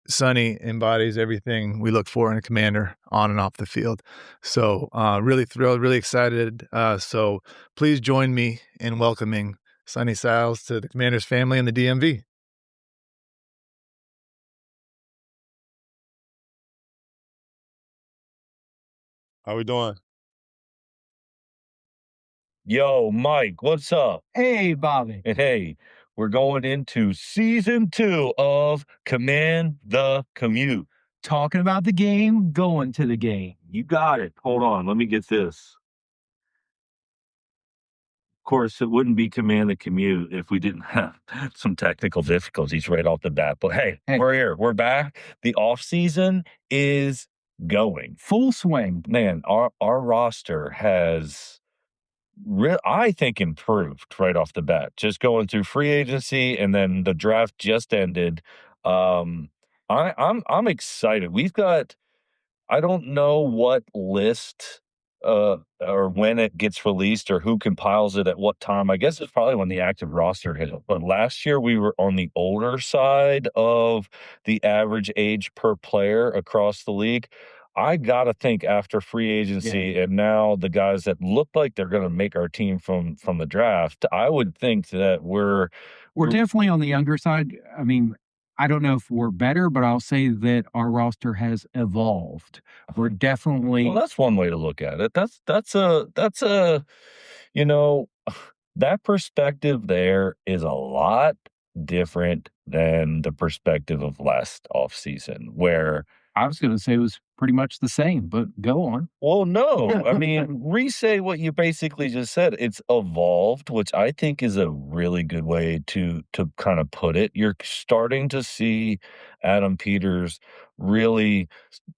Sonny embodies everything we look for in a commander on and off the field. So really thrilled, really excited. So please join me in welcoming Sonny Styles to the Commanders family in the DMV. How we doing? Yo, Mike, what's up? Hey, Bobby. And hey, we're going into season 2 of Command the Commute. Talking about the game, going to the game. You got it. Hold on, let me get this. Of course, it wouldn't be Command the Commute if we didn't have some technical difficulties right off the bat. But hey, we're here. We're back. The offseason is going. Full swing. Man, our roster has I think improved right off the bat. Just going through free agency and then the draft just ended. I'm excited. We've got I don't know what list or when it gets released or who compiles it at what time. I guess it's probably when the active roster hit. But last year we were on the older side of the average age per player across the league. I gotta think after free agency and now the guys that look like they're gonna make our team from the draft, I would think that we're definitely on the younger side. I mean, I don't know if we're better, but I'll say that our roster has evolved. We're definitely well, that's one way to look at it. That's a you know, that perspective there is a lot different than the perspective of last offseason where I was going to say it was pretty much the same, but go on. well, no. I mean, re-say what you basically just said. It's evolved, which I think is a really good way to kind of put it. You're starting to see Adam Peters really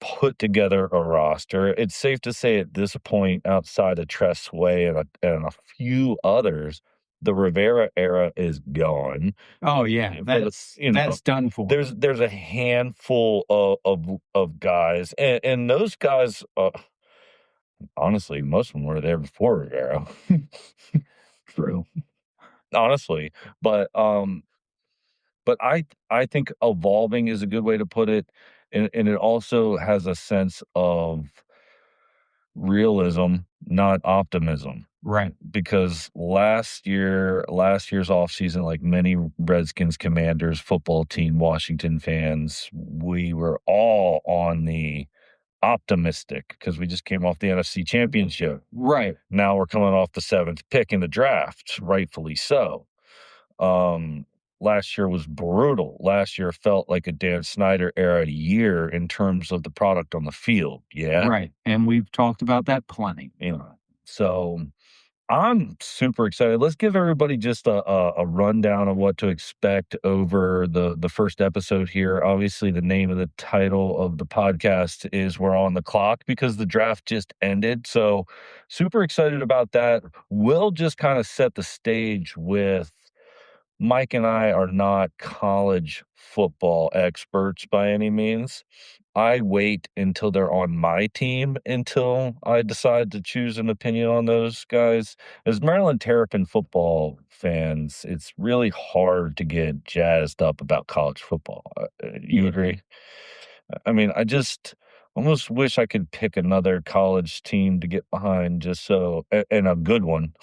put together a roster. It's safe to say at this point, outside of Tress Way and a few others, the Rivera era is gone. Oh yeah, that's done for. There's a handful of guys, and those guys, honestly, most of them were there before Rivera. True. Honestly, but I think evolving is a good way to put it, and it also has a sense of realism, not optimism. Right. Because last year's offseason, like many Redskins, Commanders, football team, Washington fans, we were all on the optimistic because we just came off the NFC Championship. Right. Now we're coming off the 7th pick in the draft, rightfully so. Last year was brutal. Last year felt like a Dan Snyder era year in terms of the product on the field. Yeah. Right. And we've talked about that plenty. Yeah. So I'm super excited. Let's give everybody just a rundown of what to expect over the first episode here. Obviously, the name of the title of the podcast is We're on the Clock because the draft just ended. So super excited about that. We'll just kind of set the stage with Mike and I are not college football experts by any means. I wait until they're on my team until I decide to choose an opinion on those guys. As Maryland Terrapin football fans, it's really hard to get jazzed up about college football. You agree? I mean, I just almost wish I could pick another college team to get behind just so, and a good one.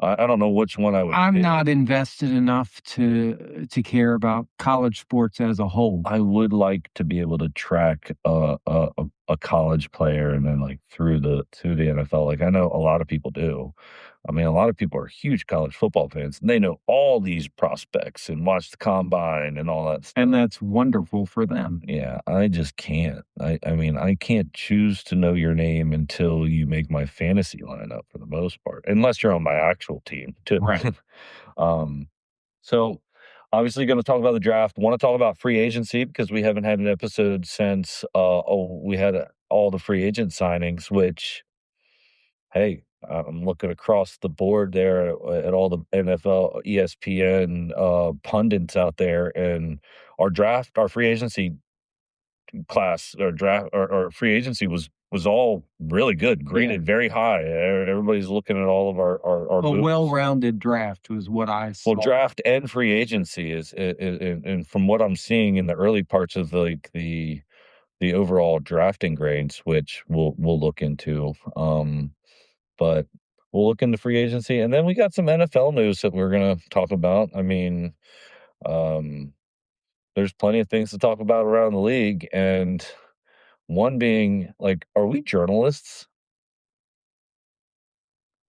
I don't know which one I would I'm pick. not invested enough to care about college sports as a whole. I would like to be able to track a college player and then like through the NFL. Like I know a lot of people do. I mean, a lot of people are huge college football fans and they know all these prospects and watch the combine and all that stuff. And that's wonderful for them. Yeah, I just can't. I mean, I can't choose to know your name until you make my fantasy lineup for the most part, unless you're on my actual team too. Right. So obviously going to talk about the draft. Want to talk about free agency because we haven't had an episode since we had all the free agent signings, which, hey, I'm looking across the board there at all the NFL, ESPN pundits out there, and our free agency class or draft or free agency was was all really good, graded very high. Everybody's looking at all of our A moves. well-rounded draft was what I saw. Well, draft and free agency is, and from what I'm seeing in the early parts of the overall drafting grades, which we'll look into. But we'll look into free agency, and then we got some NFL news that we're gonna talk about. I mean, um, there's plenty of things to talk about around the league, and one being like, are we journalists?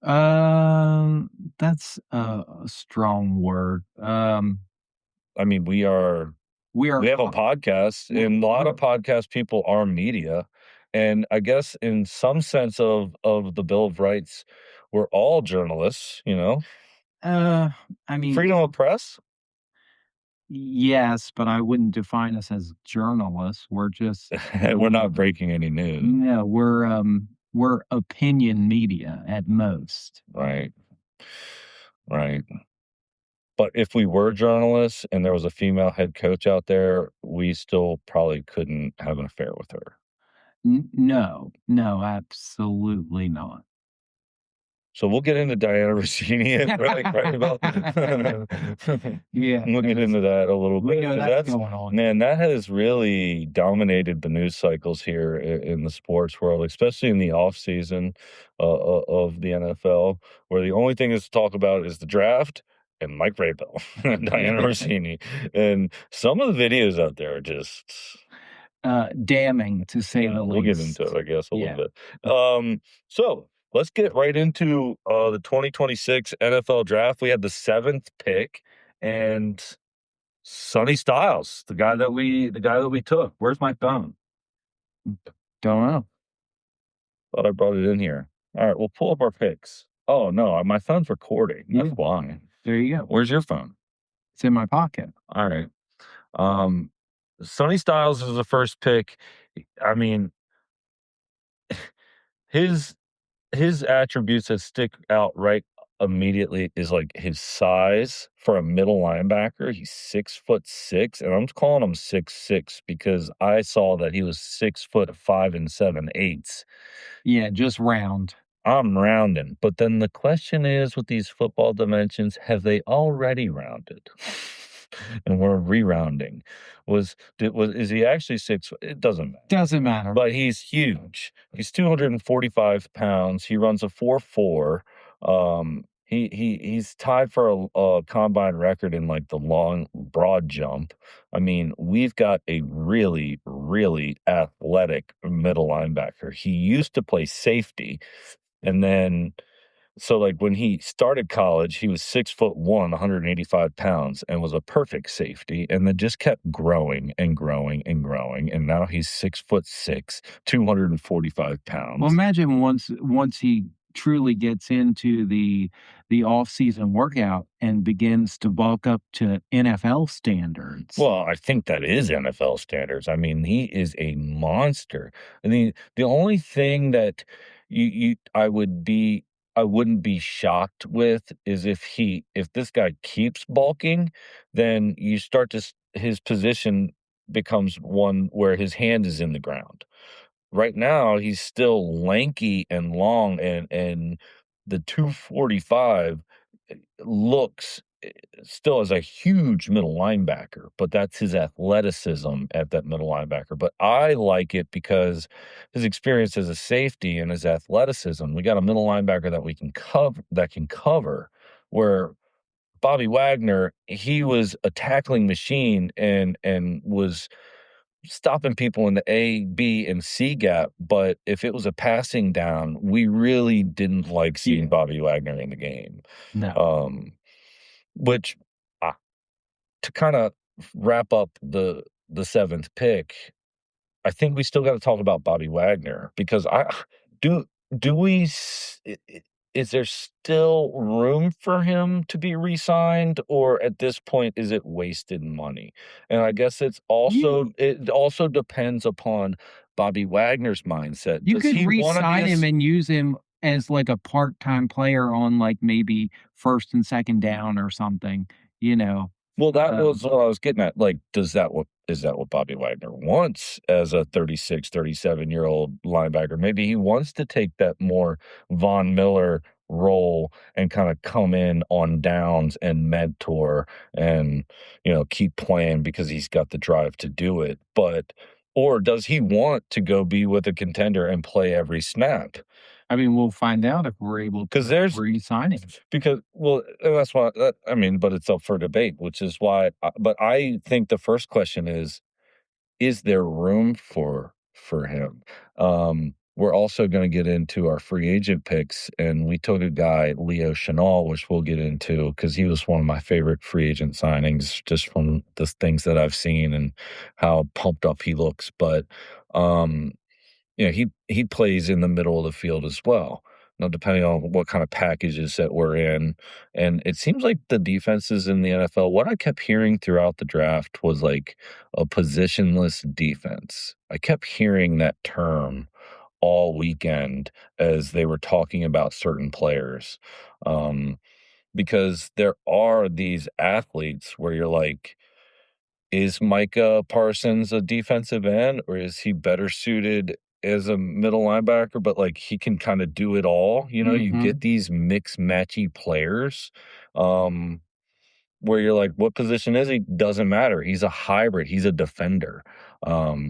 That's a strong word. I mean, we are. We are We have a podcast, and a lot of podcast people are media, and I guess in some sense of the Bill of Rights, we're all journalists, you know? I mean, Freedom of press? yes, but I wouldn't define us as journalists. We're just We're not breaking any news. no, we're opinion media at most. Right, right. But if we were journalists and there was a female head coach out there, we still probably couldn't have an affair with her. No, no, absolutely not. So we'll get into Diana Rossini and like right about Yeah, we'll get into that a little we bit. know 'Cause that's going on. man, that has really dominated the news cycles here in the sports world, especially in the off season of the NFL, where the only thing is to talk about is the draft and Mike Vrabel and Diana Rossini. And some of the videos out there are just Damning to say the we'll get least. into it, I guess, a Yeah. little bit. So let's get right into the 2026 NFL draft. We had the 7th pick, and Sonny Styles, the guy that we took. Where's my phone? Don't know. Thought I brought it in here. All right, we'll pull up our picks. Oh no, my phone's recording. That's Yeah. why. There you go. Where's your phone? It's in my pocket. All right. Sonny Styles is the first pick. I mean, his his attributes that stick out right immediately is like his size for a middle linebacker. He's 6'6", and I'm calling him 6'6" because I saw that he was 6'5" and 7/8. Yeah, just round. I'm rounding, but then the question is, with these football dimensions, have they already rounded? And we're re-rounding. Is he actually 6? It doesn't matter. Doesn't matter. But he's huge. He's 245 pounds. He runs a 4.4. He's tied for a combine record in like the long broad jump. I mean, we've got a really, really athletic middle linebacker. He used to play safety, and then so, like, when he started college, he was 6'1", 185 pounds, and was a perfect safety, and then just kept growing and growing and growing, and now he's 6'6", 245 pounds. Well, imagine once he truly gets into the off-season workout and begins to bulk up to NFL standards. Well, I think that is NFL standards. I mean, he is a monster. I mean, the only thing that I wouldn't be shocked with is if this guy keeps bulking, then you start to his position becomes one where his hand is in the ground. Right now, he's still lanky and long, and the 245 looks still as a huge middle linebacker, but that's his athleticism at that middle linebacker. But I like it because his experience as a safety and his athleticism. We got a middle linebacker that can cover, where Bobby Wagner, he was a tackling machine and was stopping people in the A, B, and C gap, but if it was a passing down, we really didn't like seeing Bobby Wagner in the game. No. Which, to kinda wrap up the 7th pick, I think we still gotta talk about Bobby Wagner because do do we s I is there still room for him to be re-signed, or at this point, is it wasted money? And I guess it also depends upon Bobby Wagner's mindset. You Does could he wanna be re-sign a him and use him as like a part-time player on like maybe first and second down or something, you know. Well, that was what I was getting at, like, is that what Bobby Wagner wants as a 36, 37-year-old linebacker? Maybe he wants to take that more Von Miller role and kinda come in on downs and mentor and, keep playing because he's got the drive to do it, but or does he want to go be with a contender and play every snap? I mean, we'll find out if we're able 'Cause to there's re-sign him. because well, and that's why I mean, but it's up for debate, which is why but I think the first question is there room for him? We're also gonna get into our free agent picks, and we took a guy, Leo Chenal, which we'll get into because he was one of my favorite free agent signings just from the things that I've seen and how pumped up he looks, but, um he plays in the middle of the field as well. Now, depending on what kind of packages that we're in, and it seems like the defenses in the NFL, what I kept hearing throughout the draft was like a positionless defense. I kept hearing that term all weekend as they were talking about certain players. Um, because there are these athletes where you're like, is Micah Parsons a defensive end, or is he better suited as a middle linebacker? But, like, he can kinda do it all, you get Mhm. these mix matchy players, um, where you're like, "What position is he?" Doesn't matter, he's a hybrid, he's a defender.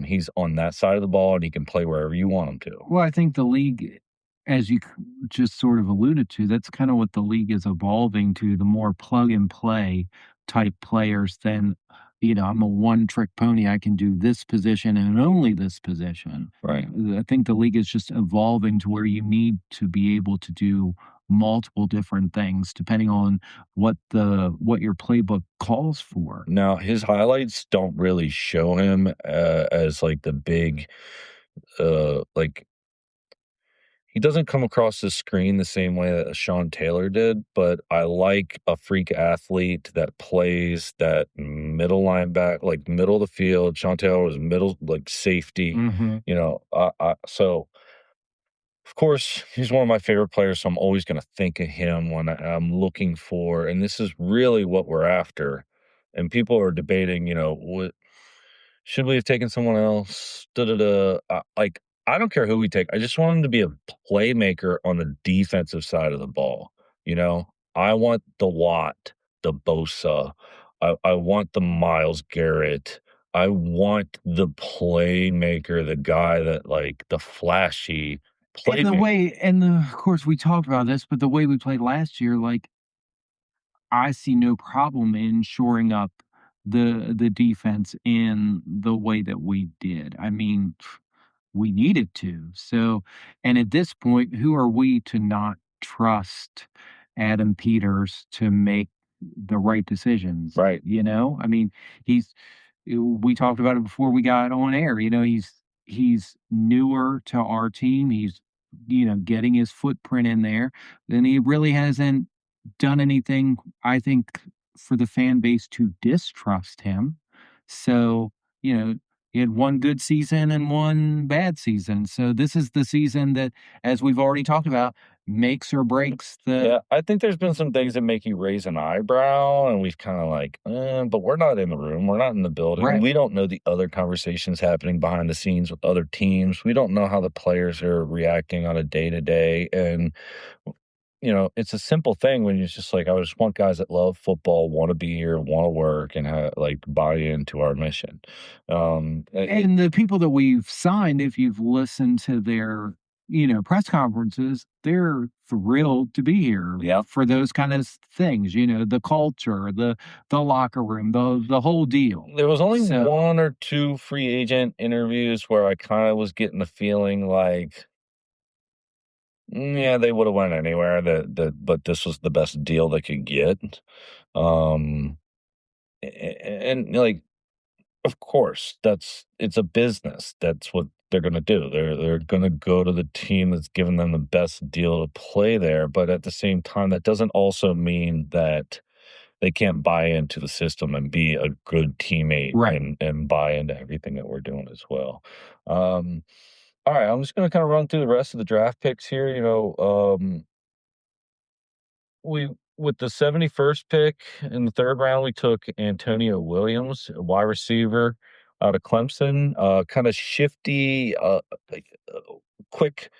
He's on that side of the ball, and he can play wherever you want him to. Well, I think the league, as you just sort of alluded to, that's kind of what the league is evolving to, the more plug and play type players than, I'm a one trick pony. I can do this position and only this position. Right. I think the league is just evolving to where you need to be able to do multiple different things depending on what your playbook calls for. Now, his highlights don't really show him, as, like, the big, like he doesn't come across the screen the same way that Sean Taylor did, but I like a freak athlete that plays that middle linebacker, like middle of the field. Sean Taylor was middle, like safety. Mhm. So of course he's one of my favorite players, so I'm always going to think of him when I'm looking for, and this is really what we're after. And people are debating, what should we have taken someone else? Da, da, da. Like, I don't care who we take. I just want him to be a playmaker on the defensive side of the ball. You know, I want the Watt, the Bosa. I want the Miles Garrett. I want the playmaker, the guy that like the flashy And playmaker. of course, we talked about this, but the way we played last year, like, I see no problem in shoring up the defense in the way that we did. I mean, we needed to. So, and at this point, who are we to not trust Adam Peters to make the right decisions? Right. I mean, he's we talked about it before we got on air. He's newer to our team. He's getting his footprint in there, and he really hasn't done anything, I think, for the fan base to distrust him. So, you know, he had one good season and one bad season. So this is the season that, as we've already talked about, makes or breaks Yeah, the I think there's been some things that make you raise an eyebrow, and we've kinda like, but we're not in the room, we're not in the building. right. We don't know the other conversations happening behind the scenes with other teams. We don't know how the players are reacting on a day-to-day, and, it's a simple thing when you're just like, "I just want guys that love football, wanna be here, wanna work, and like, buy into our mission." It And the people that we've signed, if you've listened to their, press conferences, they're thrilled to be here Yeah. for those kind of things, the culture, the locker room, the whole deal. There was only So 1 or 2 free agent interviews where I kinda was getting the feeling like yeah, they woulda went anywhere but this was the best deal they could get. Um, and, like, of course, it's a business. That's what they're gonna do. They're gonna go to the team that's giving them the best deal to play there, but at the same time, that doesn't also mean that they can't buy into the system and be a good teammate right. and buy into everything that we're doing as well. Um, alright, I'm just gonna kinda run through the rest of the draft picks here, we with the 71st pick in the 3rd round, we took Antonio Williams, a wide receiver out of Clemson, kinda shifty, like, quick,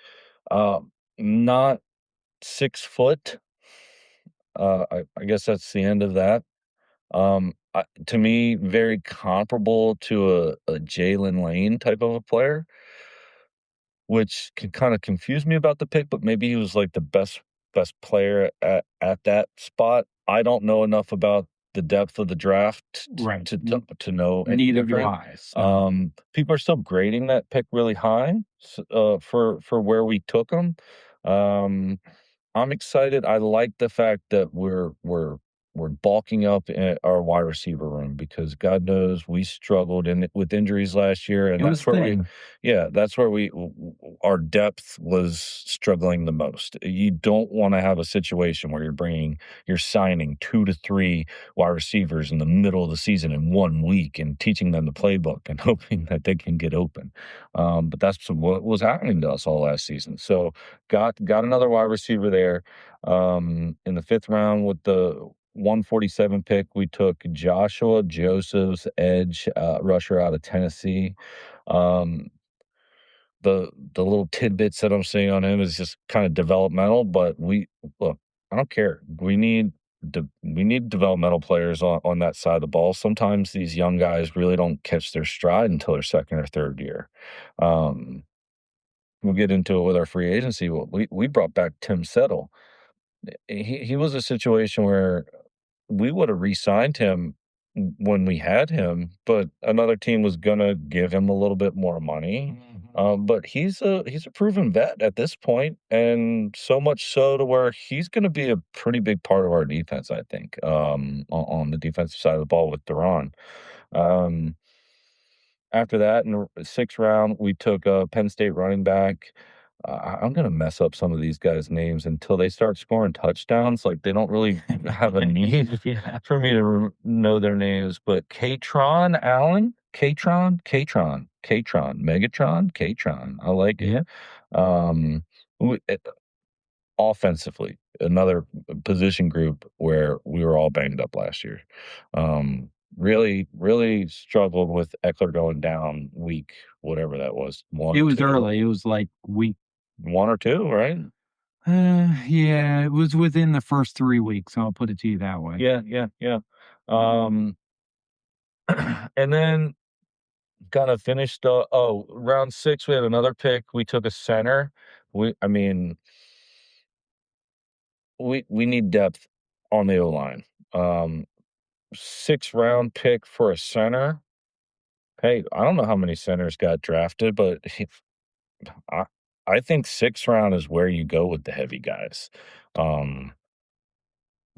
uh, not 6 foot. I guess that's the end of that. To me, very comparable to a Jalen Lane type of a player, which can kinda confuse me about the pick, but maybe he was, like, the best player at that spot. I don't know enough about the depth of the draft Right. to know any Neither do different. I. So People are still grading that pick really high, for where we took him. Um I'm excited. I like the fact that we're bulking up our wide receiver room because God knows we struggled with injuries last year, and it was that's where thin. that's where our depth was struggling the most. You don't want to have a situation where you're signing 2 to 3 wide receivers in the middle of the season in 1 week and teaching them the playbook and hoping that they can get open. But that's what was happening to us all last season. So got another wide receiver there. In the 5th round with the 147 pick, we took Joshua Josephs, edge rusher out of Tennessee. Um, the little tidbits that I'm seeing on him is just kind of developmental, but look, I don't care. We need developmental players on that side of the ball. Sometimes these young guys really don't catch their stride until their 2nd or 3rd year. Um, we'll get into it with our free agency. Well, we brought back Tim Settle. He was a situation where we would have re-signed him when we had him, but another team was gonna give him a little bit more money. But he's a proven vet at this point, and so much so to where he's gonna be a pretty big part of our defense, I think, on the defensive side of the ball with Duran. Um, After that, in the 6th round, we took a Penn State running back. I'm gonna mess up some of these guys' names until they start scoring touchdowns, like, they don't really have a need Yeah. for me to know their names, but Katron Allen? Katron, Megatron? Katron, I like it. Yeah. Um, w Offensively, another position group where we were all banged up last year. Really struggled with Eckler going down week, whatever that was, 1 It or was 2. early. It was like week 1 or 2, right? yeah, it was within the first 3 weeks, I'll put it to you that way. Yeah, yeah, yeah. Um, and then kinda finished, round 6, we had another pick, we took a center. I mean, we need depth on the O-line. 6th round pick for a center. Hey, I don't know how many centers got drafted, but I I think 6th round is where you go with the heavy guys. Um,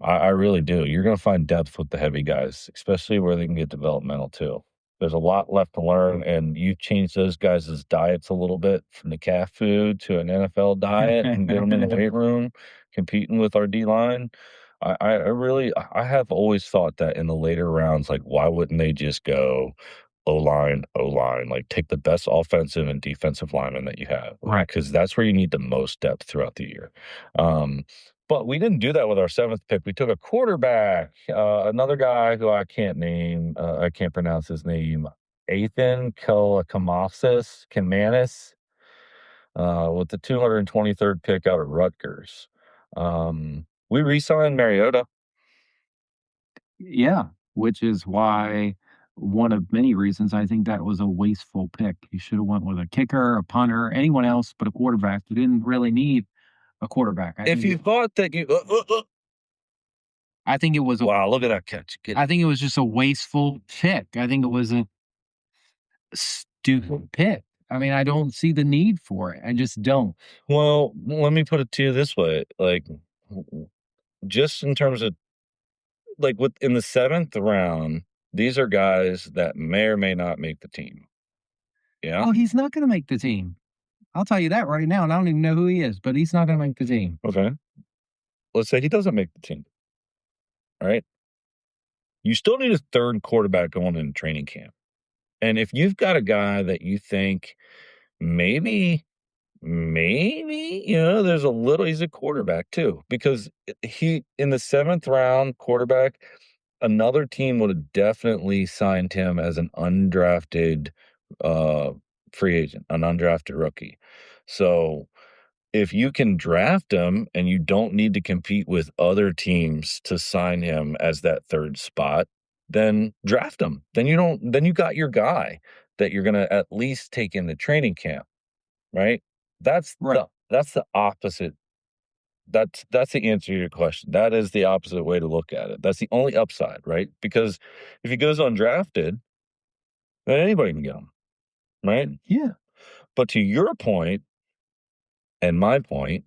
I really do. You're gonna find depth with the heavy guys, especially where they can get developmental too. There's a lot left to learn, and you change those guys' diets a little bit from the calf food to an NFL diet and get them in the weight room competing with our D line. I have always thought that in the later rounds, like, why wouldn't they just go O-line, like, take the best offensive and defensive linemen that you have, Right. because that's where you need the most depth throughout the year. Um, but we didn't do that with our 7th pick. We took a quarterback, another guy who I can't name, I can't pronounce his name, Ethan Kamanis, with the 223rd pick out of Rutgers. We re-signed Mariota. Yeah, which is why one of many reasons I think that was a wasteful pick. You should have went with a kicker, a punter, anyone else but a quarterback. You didn't really need a quarterback. If you thought that I think it was a wow, look at that catch. I think it was just a wasteful pick. I think it was a stupid pick. I mean, I don't see the need for it. I just don't. Well, let me put it to you this way, like, just in terms of like, in the 7th round, these are guys that may or may not make the team. Yeah? Oh, he's not going to make the team. I'll tell you that right now, and I don't even know who he is, but he's not going to make the team. Okay. Let's say he doesn't make the team, alright? You still need a 3rd quarterback going in training camp, and if you've got a guy that you think maybe Maybe, there's a little he's a quarterback too, because he in the 7th round quarterback, another team would have definitely signed him as an undrafted, uh, free agent, an undrafted rookie. So, if you can draft him and you don't need to compete with other teams to sign him as that 3rd spot, then draft him. Then you got your guy that you're gonna at least take in the training camp. Right? Right. That's the opposite. That's the answer to your question. That is the opposite way to look at it. That's the only upside, right? Because if he goes undrafted, then anybody can get him, right? Yeah. But to your point and my point,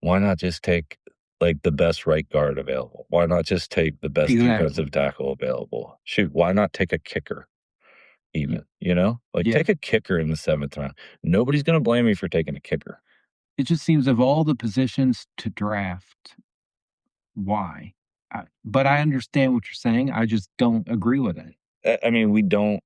why not just take like the best right guard available? Why not just take the best Exactly. defensive tackle available? Shoot, why not take a kicker? Even, like Yeah. take a kicker in the 7th round. Nobody's going to blame me for taking a kicker. It just seems of all the positions to draft, why? But I understand what you're saying. I just don't agree with it. I mean, we don't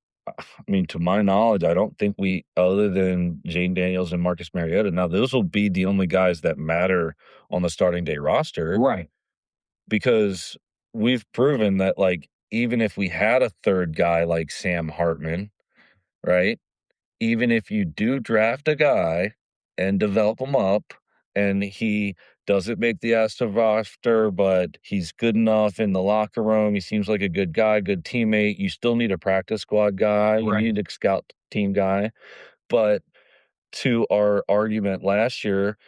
to my knowledge, I don't think we other than Jane Daniels and Marcus Mariota, now those will be the only guys that matter on the starting day roster Right. because we've proven that, like, even if we had a 3rd guy like Sam Hartman, right? Even if you do draft a guy and develop him up and he doesn't make the ASTA roster, but he's good enough in the locker room. He seems like a good guy, good teammate. You still need a practice squad guy. You Right. need a scout team guy. But to our argument last year,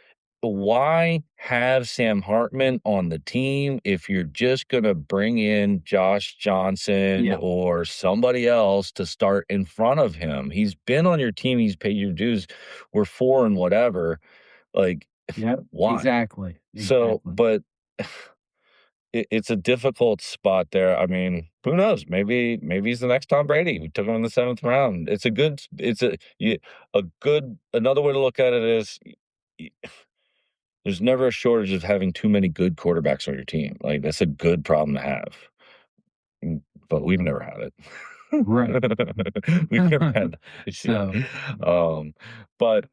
why have Sam Hartman on the team if you're just going to bring in Josh Johnson Yeah. or somebody else to start in front of him? He's been on your team. He's paid your dues. We're 4 and whatever. Like, Yep. why? Exactly. So, but it's a difficult spot there. I mean, who knows? Maybe he's the next Tom Brady. We took him in the 7th round. Another way to look at it is there's never a shortage of having too many good quarterbacks on your team. Like, that's a good problem to have. But we've never had it. Right. We've never had that issue. So But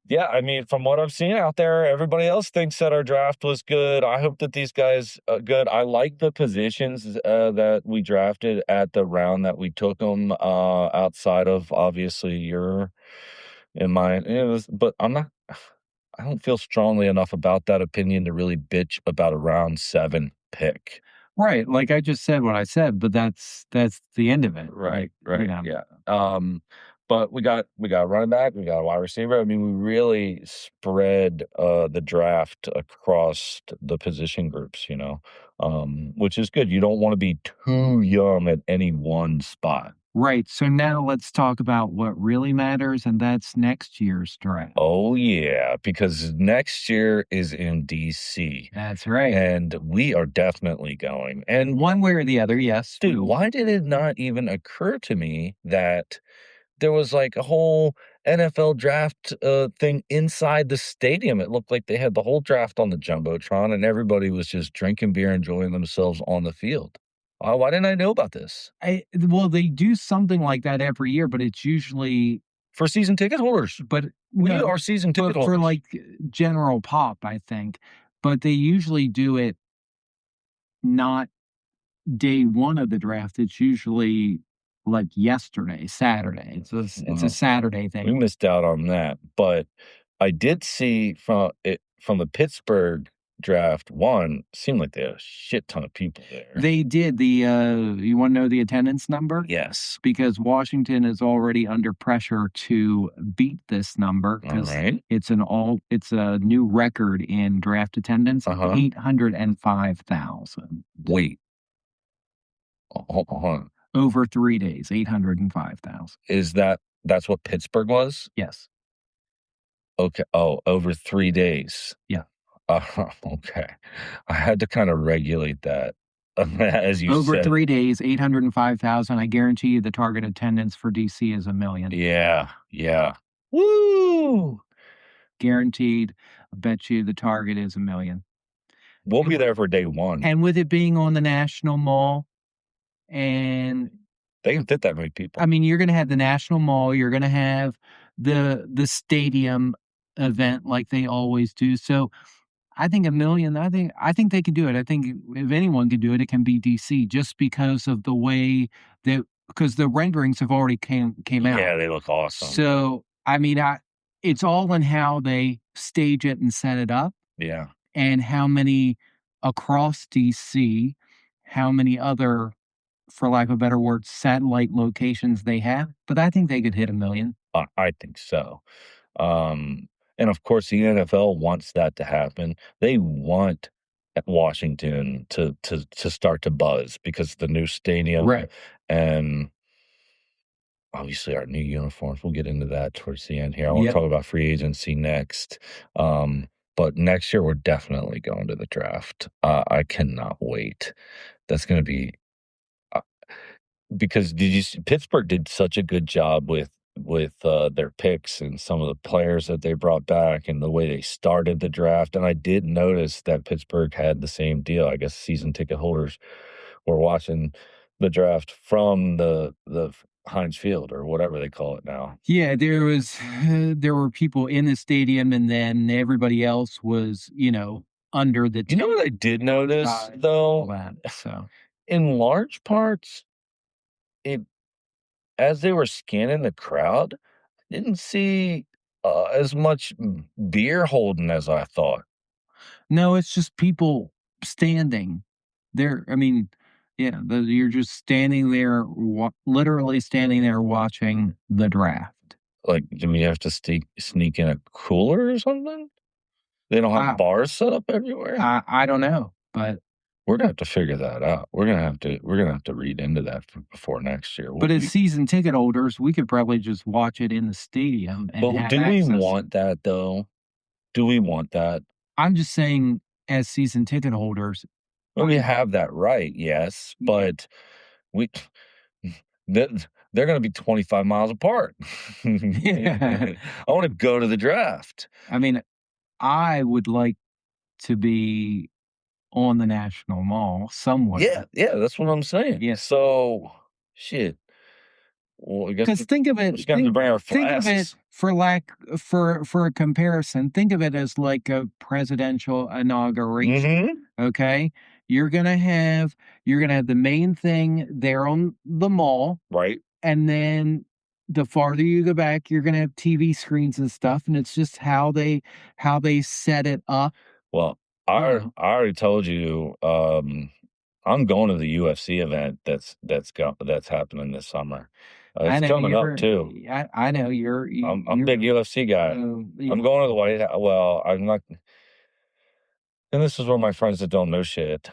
yeah, I mean, from what I've seen out there, everybody else thinks that our draft was good. I hope that these guys are good. I like the positions that we drafted at the round that we took them outside of obviously your in mine. But I don't feel strongly enough about that opinion to really bitch about a round 7 pick. right, like I just said what I said, but that's the end of it. Right, Like, yeah. But we got a running back, we got a wide receiver. I mean, we really spread the draft across the position groups, which is good. You don't want to be too young at any one spot. Right. So now let's talk about what really matters, and that's next year's draft. Oh, yeah, because next year is in DC. That's right. And we are definitely going. And One way or the other, yes. dude, why did it not even occur to me that there was like a whole NFL draft thing inside the stadium? It looked like they had the whole draft on the Jumbotron and everybody was just drinking beer, enjoying themselves on the field. Why didn't I know about this? Well, they do something like that every year, but it's usually For season ticket holders. but We no, are season ticket but holders. for like general pop, I think. But they usually do it not day one of the draft. It's usually like yesterday, Saturday. It's a Saturday We thing. missed out on that, but I did see from the Pittsburgh draft one, seemed like they had a shit ton of people there. They did you want to know the attendance number? Yes. Because Washington is already under pressure to beat this number because Alright. it's a new record in draft attendance, 805,000 Wait. Hold on. over 3 days, 805,000. That's what Pittsburgh was? Yes. Okay. Oh, over 3 days. Yeah. Okay. I had to kinda regulate that, as you Over said. 3 days, 805,000. I guarantee you the target attendance for DC is 1,000,000. Yeah, yeah. Woo! Guaranteed. I bet you the target is 1,000,000. We'll be there for day 1. And with it being on the National Mall, and They can fit that many people. I mean, you're gonna have the National Mall, you're gonna have the stadium, event like they always do. So I think a million. I think they could do it. I think if anyone could do it, it can be DC, just because of the way that because the renderings have already came out. Yeah, they look awesome. So I mean, it's all in how they stage it and set it up, Yeah. and how many across DC, how many other, for lack of a better word, satellite locations they have. But I think they could hit a million. I think so. And of course, the NFL wants that to happen. They want Washington to start to buzz because the new stadium, Right. and obviously our new uniforms. We'll get into that towards the end here. I want to Yep. talk about free agency next. But next year we're definitely going to the draft. I cannot wait. That's going to be uh, because Pittsburgh did such a good job with their picks and some of the players that they brought back and the way they started the draft. And I did notice that Pittsburgh had the same deal. I guess season ticket holders were watching the draft from the Heinz Field or whatever they call it now. Yeah, there were people in the stadium, and then everybody else was, under the You know what I did notice all though? that. So In large parts, it as they were scanning the crowd, I didn't see as much beer holding as I thought. no, it's just people standing there. I mean, yeah, you're just standing there, literally standing there watching the draft. Like, do we have to sneak in a cooler or something? They don't I have bars set up everywhere? I don't know, but We're gonna have to figure that out. We're gonna have to read into that before next year. but as season ticket holders, we could probably just watch it in the stadium and But have do we access. want that though? Do we want that? I'm just saying, as season ticket holders, Well, we have that right, yes, but we they're gonna be 25 miles apart. yeah. I wanna go to the draft. I mean, I would like to be on the National Mall somewhere. Yeah, that's what I'm saying. Yeah. So, shit. Well, I guess Because think of we're it, just gonna have to bring our think of it flasks. for a comparison. Think of it as like a presidential inauguration. Mhm. Okay, you're gonna have the main thing there on the mall, Right. and then the farther you go back, you're gonna have TV screens and stuff, and it's just how they set it up. Well, Yeah. I already told you, I'm going to the UFC event that's happening this summer. I It's know coming up too. I know I'm a big UFC guy. yeah. I'm going to the White House. Well, I'm not. And this is where my friends that don't know shit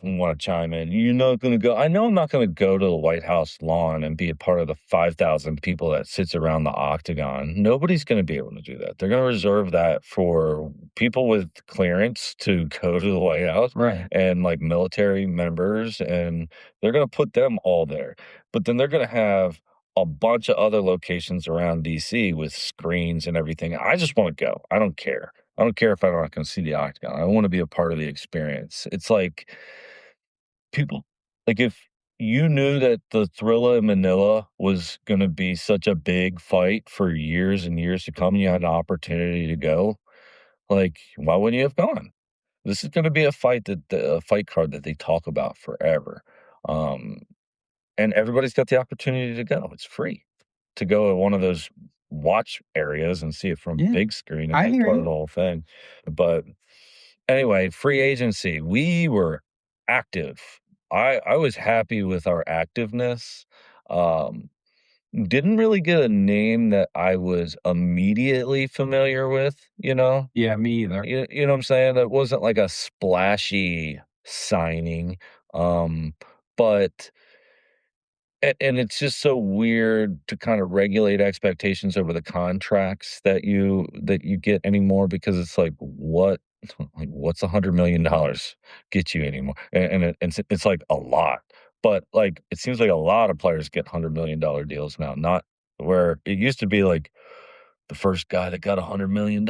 want to chime in. You're not going to go. I know I'm not going to go to the White House lawn and be a part of the 5,000 people that sits around the octagon. Nobody's going to be able to do that. They're going to reserve that for people with clearance to go to the White House Right. and like military members, and they're going to put them all there. But then they're going to have a bunch of other locations around DC with screens and everything. I just want to go. I don't care. I don't care if I'm not gonna see the octagon. I wanna be a part of the experience. It's like people like, if you knew that the Thrilla in Manila was gonna be such a big fight for years and years to come, and you had an opportunity to go, like, why wouldn't you have gone? This is gonna be a fight card that they talk about forever. Um, and everybody's got the opportunity to go. It's free to go to one of those watch areas and see it from Yeah, big screen and I be hear part of you. the whole thing. But anyway, free agency, we were active. I was happy with our activeness. Um, didn't really get a name that I was immediately familiar with, you know? Yeah, me either. You know what I'm saying? It wasn't like a splashy signing. Um, but and it's just so weird to kind of regulate expectations over the contracts that you get anymore because it's like, what like, what's $100 million get you anymore? And it's like a lot. But, like, it seems like a lot of players get $100 million deals now, not where it used to be like the first guy that got $100 million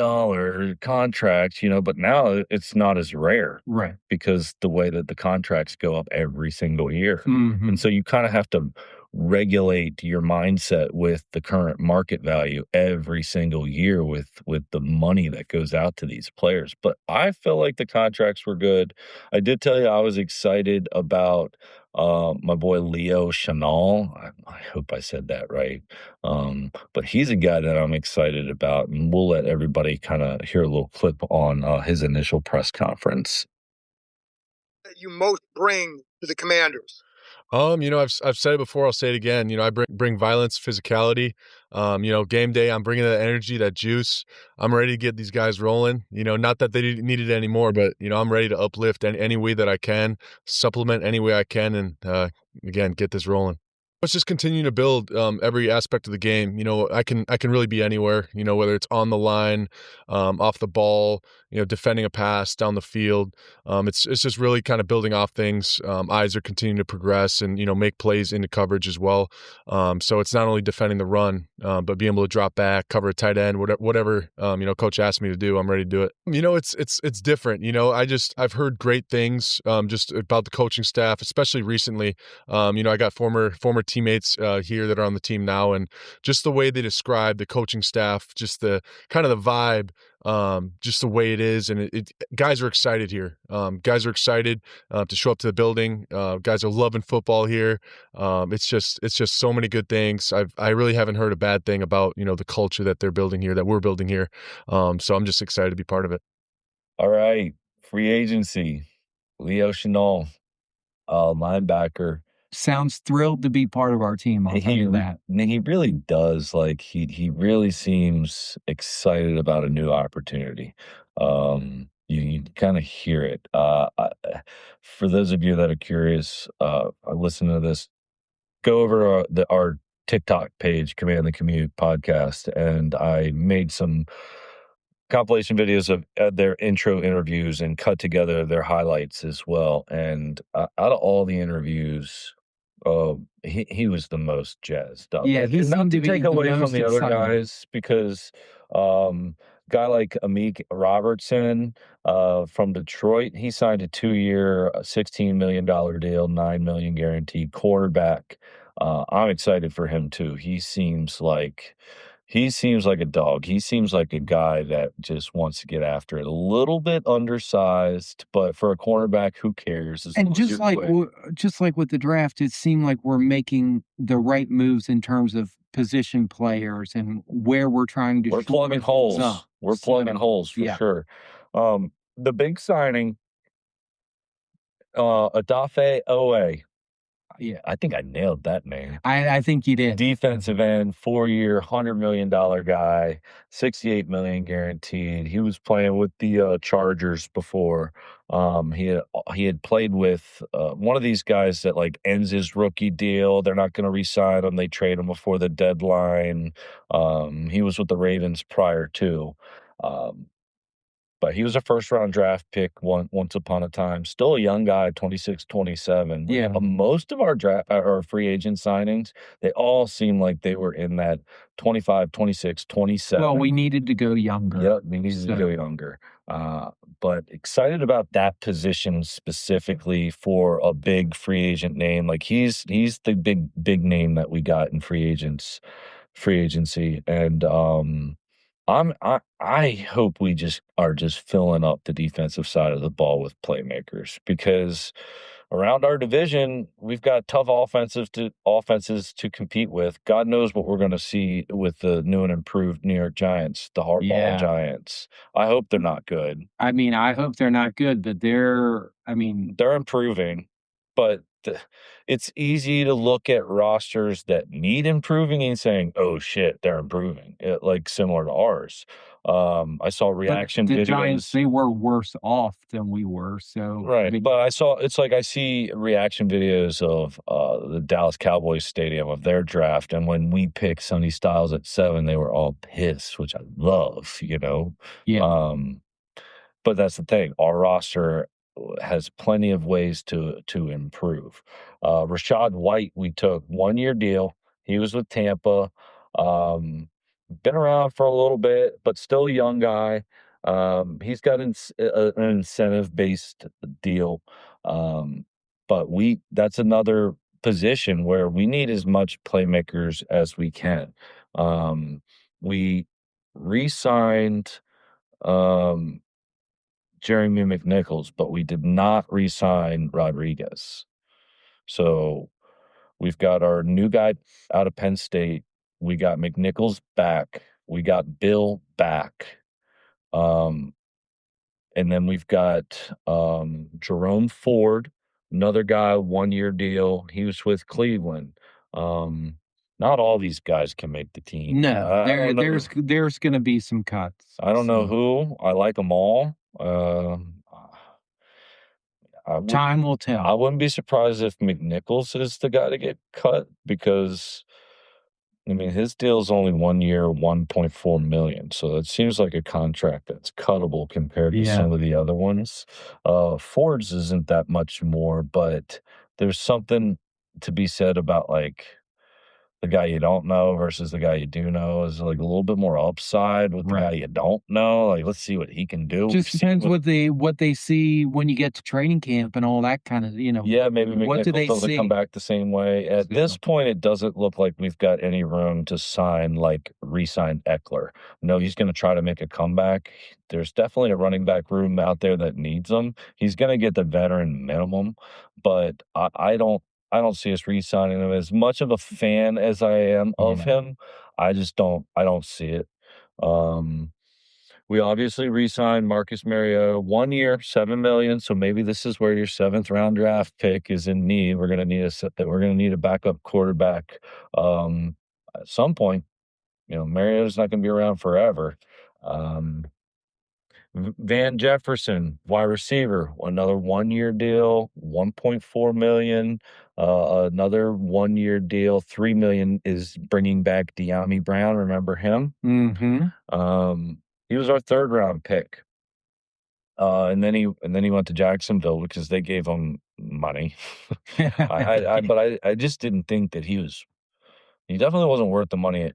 contract, but now it's not as rare Right. because the way that the contracts go up every single year. Mhm. And so you kinda have to regulate your mindset with the current market value every single year with the money that goes out to these players. But I feel like the contracts were good. I did tell you I was excited about my boy Leo Chenal. I hope I said that right. But he's a guy that I'm excited about, and we'll let everybody kind of hear a little clip on his initial press conference. That you most bring to the Commanders? I've said it before. I'll say it again. I bring violence, physicality. Game day, I'm bringing that energy, that juice. I'm ready to get these guys rolling. Not that they need it anymore, but I'm ready to uplift any way that I can, supplement any way I can, and again, get this rolling. Let's just continue to build every aspect of the game. I can really be anywhere. Whether it's on the line, off the ball, defending a pass down the field. It's just really kind of building off things. Eyes are continuing to progress and make plays into coverage as well. So it's not only defending the run, but being able to drop back, cover a tight end, whatever coach asked me to do. I'm ready to do it. It's different. I've heard great things just about the coaching staff, especially recently. I got former teammates here that are on the team now, and just the way they describe the coaching staff, just the kind of the vibe, just the way it is, and guys are excited here. Guys are excited to show up to the building. Guys are loving football here. It's just so many good things. I really haven't heard a bad thing about the culture that they're building here, that we're building here. So I'm just excited to be part of it. All right, free agency, Leo Chenal, linebacker. Sounds thrilled to be part of our team, I'll tell you that. He really does. Like, he really seems excited about a new opportunity. You kinda hear it. For those of you that are curious, listen to this, go over our TikTok page, Command the Commute podcast, and I made some compilation videos of their intro interviews and cut together their highlights as well. And out of all the interviews, he was the most jazzed up. Yeah, And he not seemed to to be take the away from most the other excited. guys, because guy like Amik Robertson from Detroit, he signed a 2-year, $16 million deal, $9 million guaranteed quarterback. I'm excited for him too. He seems like a dog. He seems like a guy that just wants to get after it. A little bit undersized, but for a cornerback, who cares? And just like with the draft, it seemed like we're making the right moves in terms of position players and where we're trying to we're plugging holes. We're plugging holes for sure. The big signing, Odafe Oweh. Yeah, I think I nailed that name. I think you did. Defensive end, 4-year, $100 million guy, $68 million guaranteed. He was playing with the Chargers before. He had played with one of these guys that like ends his rookie deal. They're not going to re-sign him. They trade him before the deadline. He was with the Ravens prior to. But he was a first-round draft pick once upon a time. Still a young guy, 26, 27. Yeah. Most of our draft or free agent signings, they all seem like they were in that 25, 26, 27. Well, we needed to go younger. Yep, we needed to go younger. But excited about that position specifically for a big free agent name. Like he's the big name that we got in free agency. And I hope we are just filling up the defensive side of the ball with playmakers, because around our division, we've got tough offenses to compete with. God knows what we're going to see with the new and improved New York Giants, the hardball Giants. I hope they're not good. I mean, I hope they're not good, but they're improving, but it's easy to look at rosters that need improving and saying, "Oh shit, they're improving," like similar to ours. I saw reaction the videos. Giants, they were worse off than we were. So right, but I see reaction videos of the Dallas Cowboys stadium of their draft, and when we picked Sonny Styles at 7, they were all pissed, which I love. Yeah. But that's the thing. Our roster has plenty of ways to improve. Rashad White, we took 1-year deal. He was with Tampa. Been around for a little bit, but still a young guy. He's got an incentive-based deal. But that's another position where we need as much playmakers as we can. We re-signed Jeremy McNichols, but we did not re-sign Rodriguez. So we've got our new guy out of Penn State. We got McNichols back. We got Bill back. And then we've got Jerome Ford, another guy, 1-year deal. He was with Cleveland. Not all these guys can make the team. No, I don't know. there's going to be some cuts. I don't know So who. I like them all. time will I tell. wouldn't be surprised if McNichols is the guy to get cut because I mean his deal is only 1 year, 1.4 million. So it seems like a contract that's cuttable compared to Yeah. some of the other ones. Ford's isn't that much more, but there's something to be said about like the guy you don't know versus the guy you do know is like a little bit more upside with the guy Right. you don't know. Like, let's see what he can do. Just See depends what they see when you get to training camp and all that kind of, Yeah, maybe what do McNichols they doesn't come see? back the same way. At this So point, it doesn't look like we've got any room to re-sign Eckler. No, he's going to try to make a comeback. There's definitely a running back room out there that needs him. He's going to get the veteran minimum, but I don't see us re-signing him. As much of a fan as I am of him, I don't see it. We obviously re-signed Marcus Mariota, 1 year, $7 million. So maybe this is where your 7th round draft pick is in need. We're gonna need a backup quarterback at some point. Mariota's not gonna be around forever. Van Jefferson, wide receiver, another 1-year deal, 1.4 million. Another 1-year deal, 3 million is bringing back De'Ami Brown. Remember him? He was our 3rd round pick. And then he went to Jacksonville because they gave him money. I just didn't think that he definitely wasn't worth the money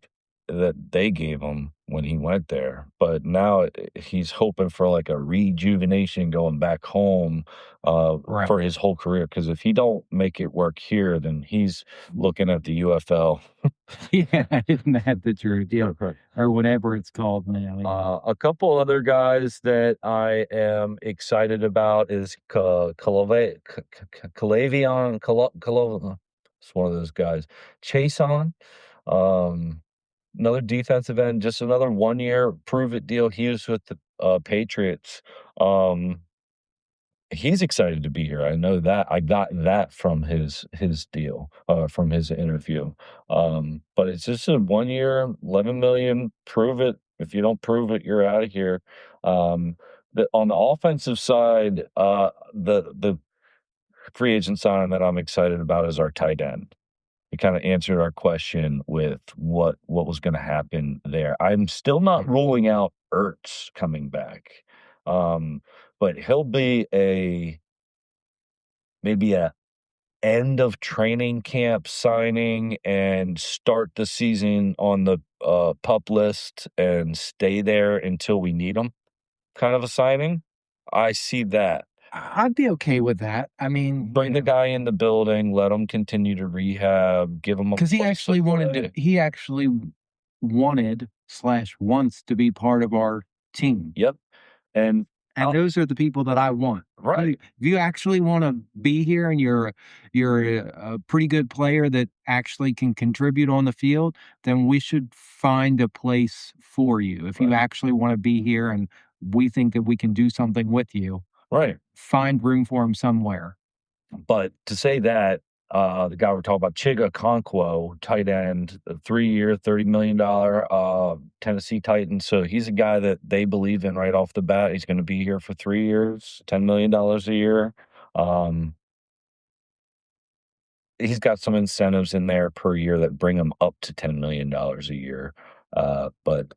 that they gave him when he went there. But now he's hoping for like a rejuvenation going back home Right. for his whole career. Because if he don't make it work here, then he's looking at the UFL. Yeah, isn't that the truth? Yeah, or whatever it's called now. A couple other guys that I am excited about is Calavion. It's one of those guys. Chason, another defensive end, just another 1-year prove-it deal. He was with the Patriots. He's excited to be here. I know that. I got that from his deal, from his interview. But it's just a 1-year, 11 million. Prove it. If you don't prove it, you're out of here. On the offensive side, the free agent sign that I'm excited about is our tight end. He kind of answered our question with what was going to happen there. I'm still not ruling out Ertz coming back. But he'll be maybe a end of training camp signing and start the season on the pup list and stay there until we need him kind of a signing. I see that. I'd be okay with that. I mean, Bring the guy in the building, let him continue to rehab, give him a because he place actually to wanted play. to. He actually wanted/wants to be part of our team. Yep. And those are the people that I want. Right. If you actually want to be here and you're a pretty good player that actually can contribute on the field, then we should find a place for you. If you actually want to be here and we think that we can do something with you, right, find room for him somewhere. But to say that, the guy we're talking about, Chig Okonkwo, tight end, 3-year, $30 million Tennessee Titans. So he's a guy that they believe in right off the bat. He's going to be here for 3 years, $10 million a year. He's got some incentives in there per year that bring him up to $10 million a year. But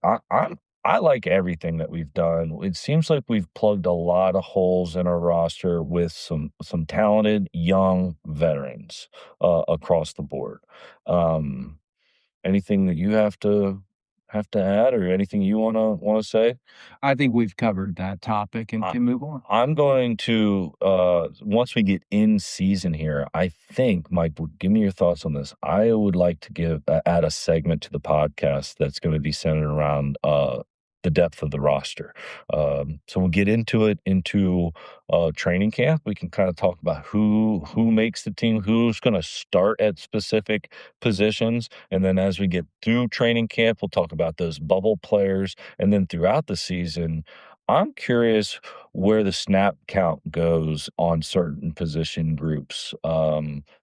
I like everything that we've done. It seems like we've plugged a lot of holes in our roster with some talented young veterans across the board. Anything that you have to have to add or anything you wanna say? I think we've covered that topic and I can move on. I'm going to, once we get in season here, I think, Mike, give me your thoughts on this. I would like to add a segment to the podcast that's gonna be centered around, the depth of the roster. So we'll get into it into training camp. We can kind of talk about who makes the team, who's going to start at specific positions, and then as we get through training camp, we'll talk about those bubble players, and then throughout the season. I'm curious where the snap count goes on certain position groups,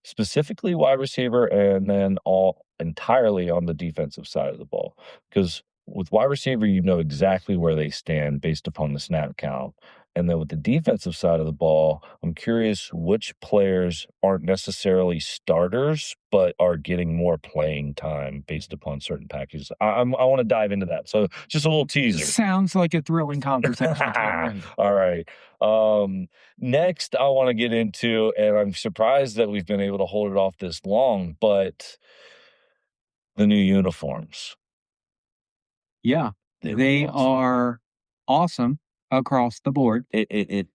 specifically wide receiver, and then all entirely on the defensive side of the ball. Because with wide receiver, you know exactly where they stand based upon the snap count. And then with the defensive side of the ball, I'm curious which players aren't necessarily starters, but are getting more playing time based upon certain packages. I want to dive into that. So just a little teaser. Sounds like a thrilling conversation already. All right. Next, I want to get into, and I'm surprised that we've been able to hold it off this long, but the new uniforms. Yeah, they are awesome across the board. It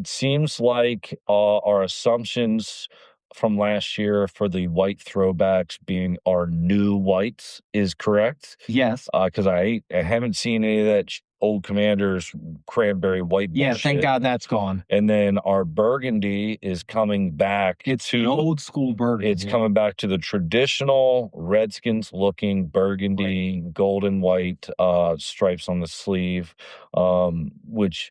seems like our assumptions from last year for the white throwbacks being our new whites is correct. Yes. Because I haven't seen any of that old Commanders cranberry white Yeah, bullshit. thank God that's gone. And then our burgundy is coming back. It's old school burgundy. It's coming back to the traditional Redskins looking burgundy, golden white stripes on the sleeve, which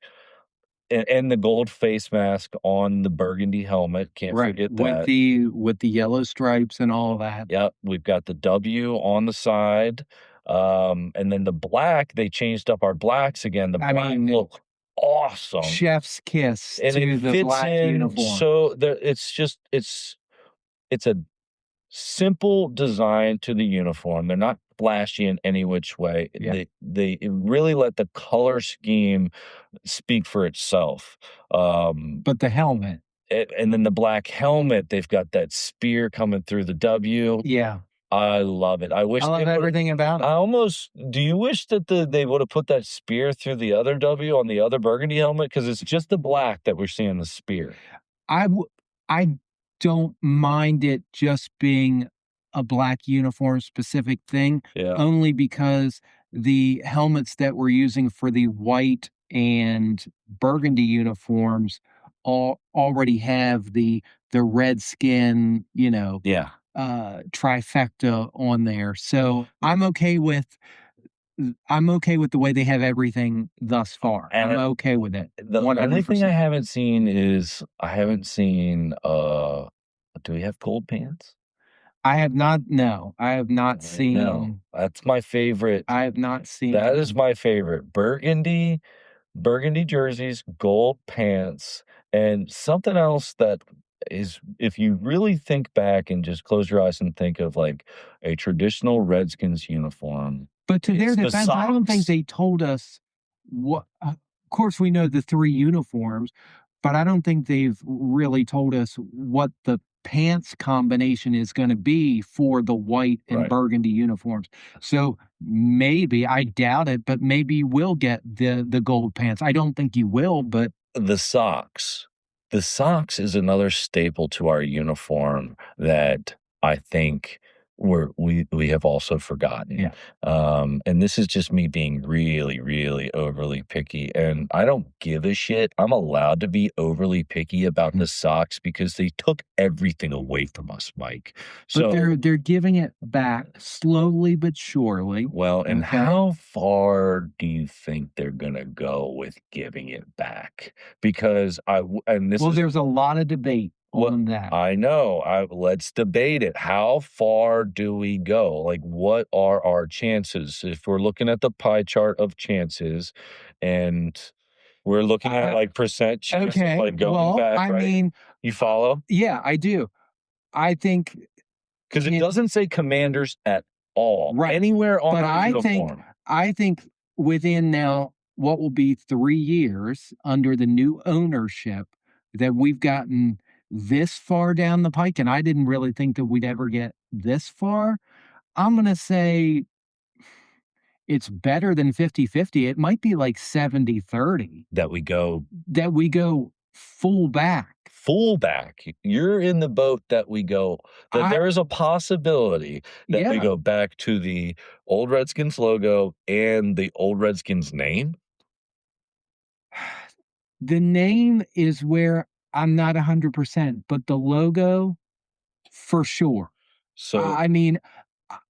and the gold face mask on the burgundy helmet. Can't forget that. With the yellow stripes and all that. Yep, we've got the W on the side. And then the black, they changed up our blacks again. The black look awesome. Chef's kiss And to it the fits black in uniform. so it's a simple design to the uniform. They're not flashy in any which way. Yeah. They really let the color scheme speak for itself. But the helmet. And then the black helmet, they've got that spear coming through the W. Yeah. I love it. I love everything about it. Do you wish that they would have put that spear through the other W on the other burgundy helmet? Because it's just the black that we're seeing the spear. I don't mind it just being a black uniform specific thing, only because the helmets that we're using for the white and burgundy uniforms already have the Redskin, trifecta on there. So I'm okay with the way they have everything thus far. And I'm okay with it. The only thing I haven't seen is do we have gold pants? I have not. No, I have not seen. No, that's my favorite. I have not seen. That is my favorite. Burgundy jerseys, gold pants, and something else that is, if you really think back and just close your eyes and think of like a traditional Redskins uniform. But to their defense, I don't think they told us what. Of course, we know the three uniforms, but I don't think they've really told us what the pants combination is going to be for the white and burgundy uniforms. So maybe, I doubt it, but maybe you will get the gold pants. I don't think you will, but the socks. The socks is another staple to our uniform that I think we have also forgotten. Yeah. And this is just me being really, really overly picky. And I don't give a shit. I'm allowed to be overly picky about the socks because they took everything away from us, Mike. So but they're giving it back slowly but surely. Well, and how far do you think they're gonna go with giving it back? Because there's a lot of debate on that. I know. Let's debate it. How far do we go? Like, what are our chances? If we're looking at the pie chart of chances and we're looking at like percent chance of like going back, I mean, you follow? Yeah, I do. I think because it doesn't say Commanders at all. Anywhere on the uniform. I think within now what will be 3 years under the new ownership that we've gotten this far down the pike, and I didn't really think that we'd ever get this far. I'm going to say it's better than 50-50. It might be like 70-30 that we go fullback. Fullback. You're in the boat that we go that there is a possibility that we go back to the old Redskins logo and the old Redskins name. The name is where I'm not 100%, but the logo for sure. So I mean,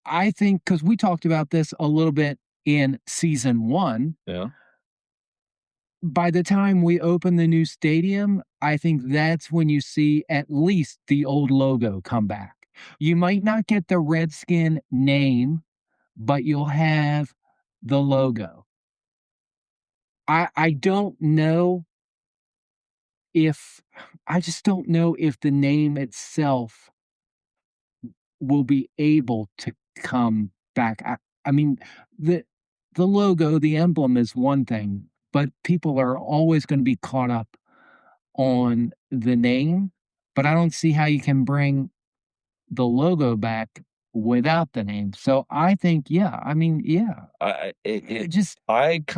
I think because we talked about this a little bit in season 1. Yeah. By the time we open the new stadium, I think that's when you see at least the old logo come back. You might not get the Redskin name, but you'll have the logo. I don't know I just don't know if the name itself will be able to come back. I mean, the logo, the emblem is one thing, but people are always going to be caught up on the name. But I don't see how you can bring the logo back without the name. So I think, I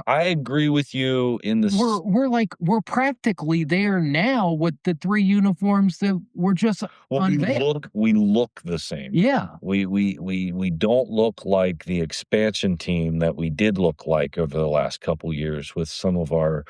agree with you in this. We're practically there now with the 3 uniforms that were just unveiled. We look the same. Yeah. We don't look like the expansion team that we did look like over the last couple years with some of our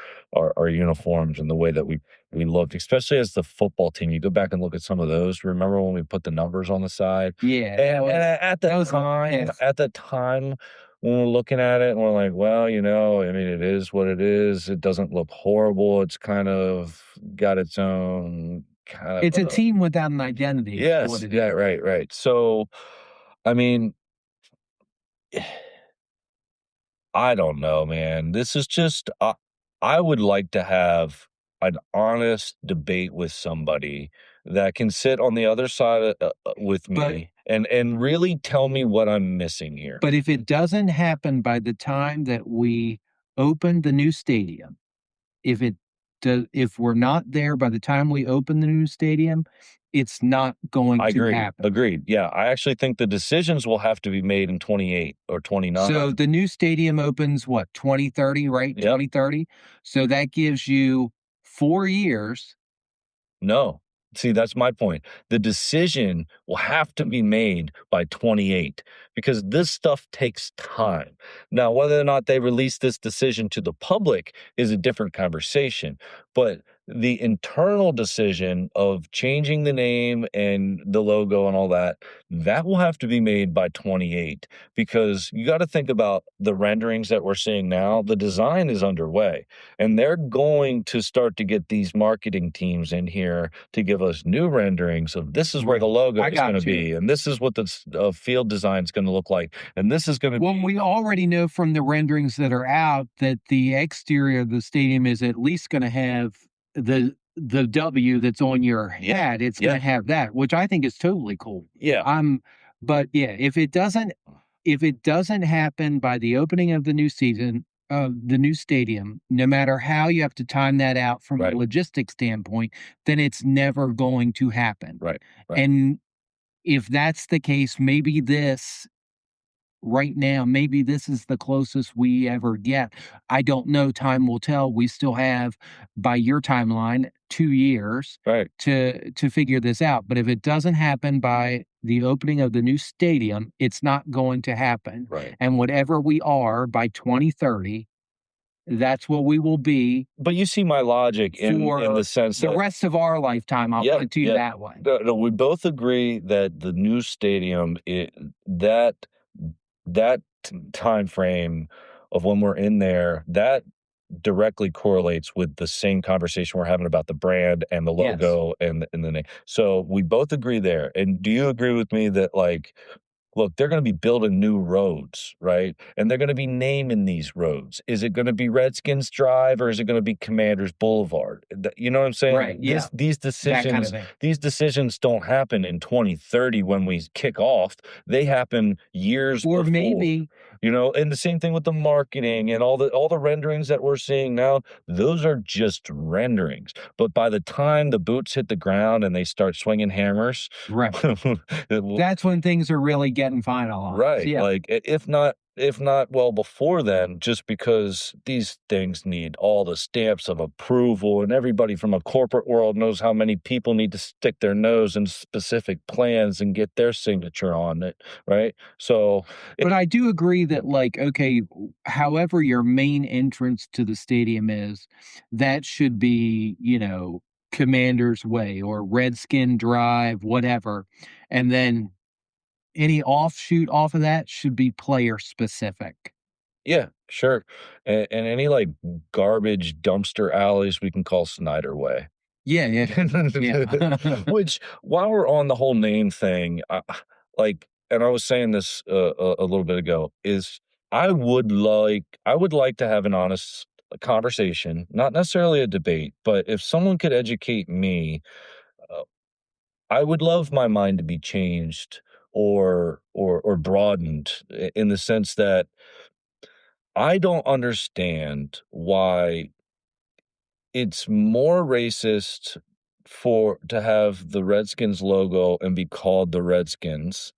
uniforms and the way that we looked, especially as the football team. You go back and look at some of those. Remember when we put the numbers on the side? Yeah. And at the time when we're looking at it and we're like, well, I mean, it is what it is. It doesn't look horrible. It's kind of got its own kind of. It's a team without an identity. Yes. Yeah. Right. So, I mean, I don't know, man. This is just, I would like to have an honest debate with somebody that can sit on the other side with me and really tell me what I'm missing here. But if it doesn't happen by the time that we open the new stadium, if we're not there by the time we open the new stadium, it's not going to happen. Agreed. Yeah, I actually think the decisions will have to be made in 28 or 29. So the new stadium opens, 2030, right? Yep. 2030. So that gives you 4 years. No. See, that's my point. The decision will have to be made by 28 because this stuff takes time. Now, whether or not they release this decision to the public is a different conversation, but the internal decision of changing the name and the logo and all that will have to be made by 28 because you got to think about the renderings that we're seeing now. The design is underway and they're going to start to get these marketing teams in here to give us new renderings of this is where the logo is going to be and this is what the field design is going to look like and this is going to be. Well, we already know from the renderings that are out that the exterior of the stadium is at least going to have the W that's on your head. It's going to have that, which I think is totally cool. Yeah. But yeah, if it doesn't happen by the opening of the new season, the new stadium, no matter how you have to time that out from a logistics standpoint, then it's never going to happen. Right. And if that's the case, maybe this is the closest we ever get. I don't know. Time will tell. We still have, by your timeline, 2 years to figure this out. But if it doesn't happen by the opening of the new stadium, it's not going to happen. Right. And whatever we are by 2030, that's what we will be. But you see my logic in the sense the rest of our lifetime. I'll put it to you that way. No, we both agree that the new stadium, that time frame of when we're in there, that directly correlates with the same conversation we're having about the brand and the logo and the name. So we both agree there. And do you agree with me that, like, look, they're going to be building new roads, right? And they're going to be naming these roads. Is it going to be Redskins Drive or is it going to be Commanders Boulevard? You know what I'm saying? Right. Yeah. These decisions don't happen in 2030 when we kick off. They happen years before. Maybe. And the same thing with the marketing and all the renderings that we're seeing now, those are just renderings. But by the time the boots hit the ground and they start swinging hammers, right, that's when things are really getting finalized. Right. Yeah. Like, if not if not well before then, just because these things need all the stamps of approval, and everybody from a corporate world knows how many people need to stick their nose in specific plans and get their signature on it, right? So, But I do agree that, like, okay, however your main entrance to the stadium is, that should be, Commander's Way or Redskin Drive, whatever. And then any offshoot off of that should be player specific. yeah, sure. And any like garbage dumpster alleys we can call Snyder Way. Yeah, yeah, yeah. Which, while we're on the whole name thing, like, and I was saying this a little bit ago, is I would like to have an honest conversation, not necessarily a debate, but if someone could educate me, uh, I would love my mind to be changed or broadened in the sense that I don't understand why it's more racist for to have the Redskins logo and be called the Redskins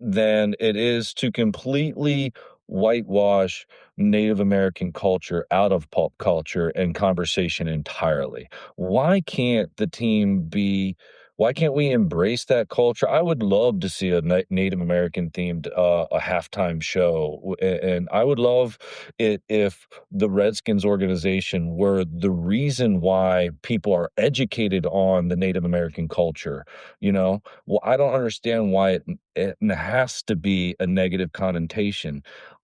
than it is to completely whitewash Native American culture out of pop culture and conversation entirely. Why can't the team be why can't we embrace that culture? I would love to see a Native American themed a halftime show, and I would love it if the Redskins organization were the reason why people are educated on the Native American culture. You know, well, I don't understand why it has to be a negative connotation.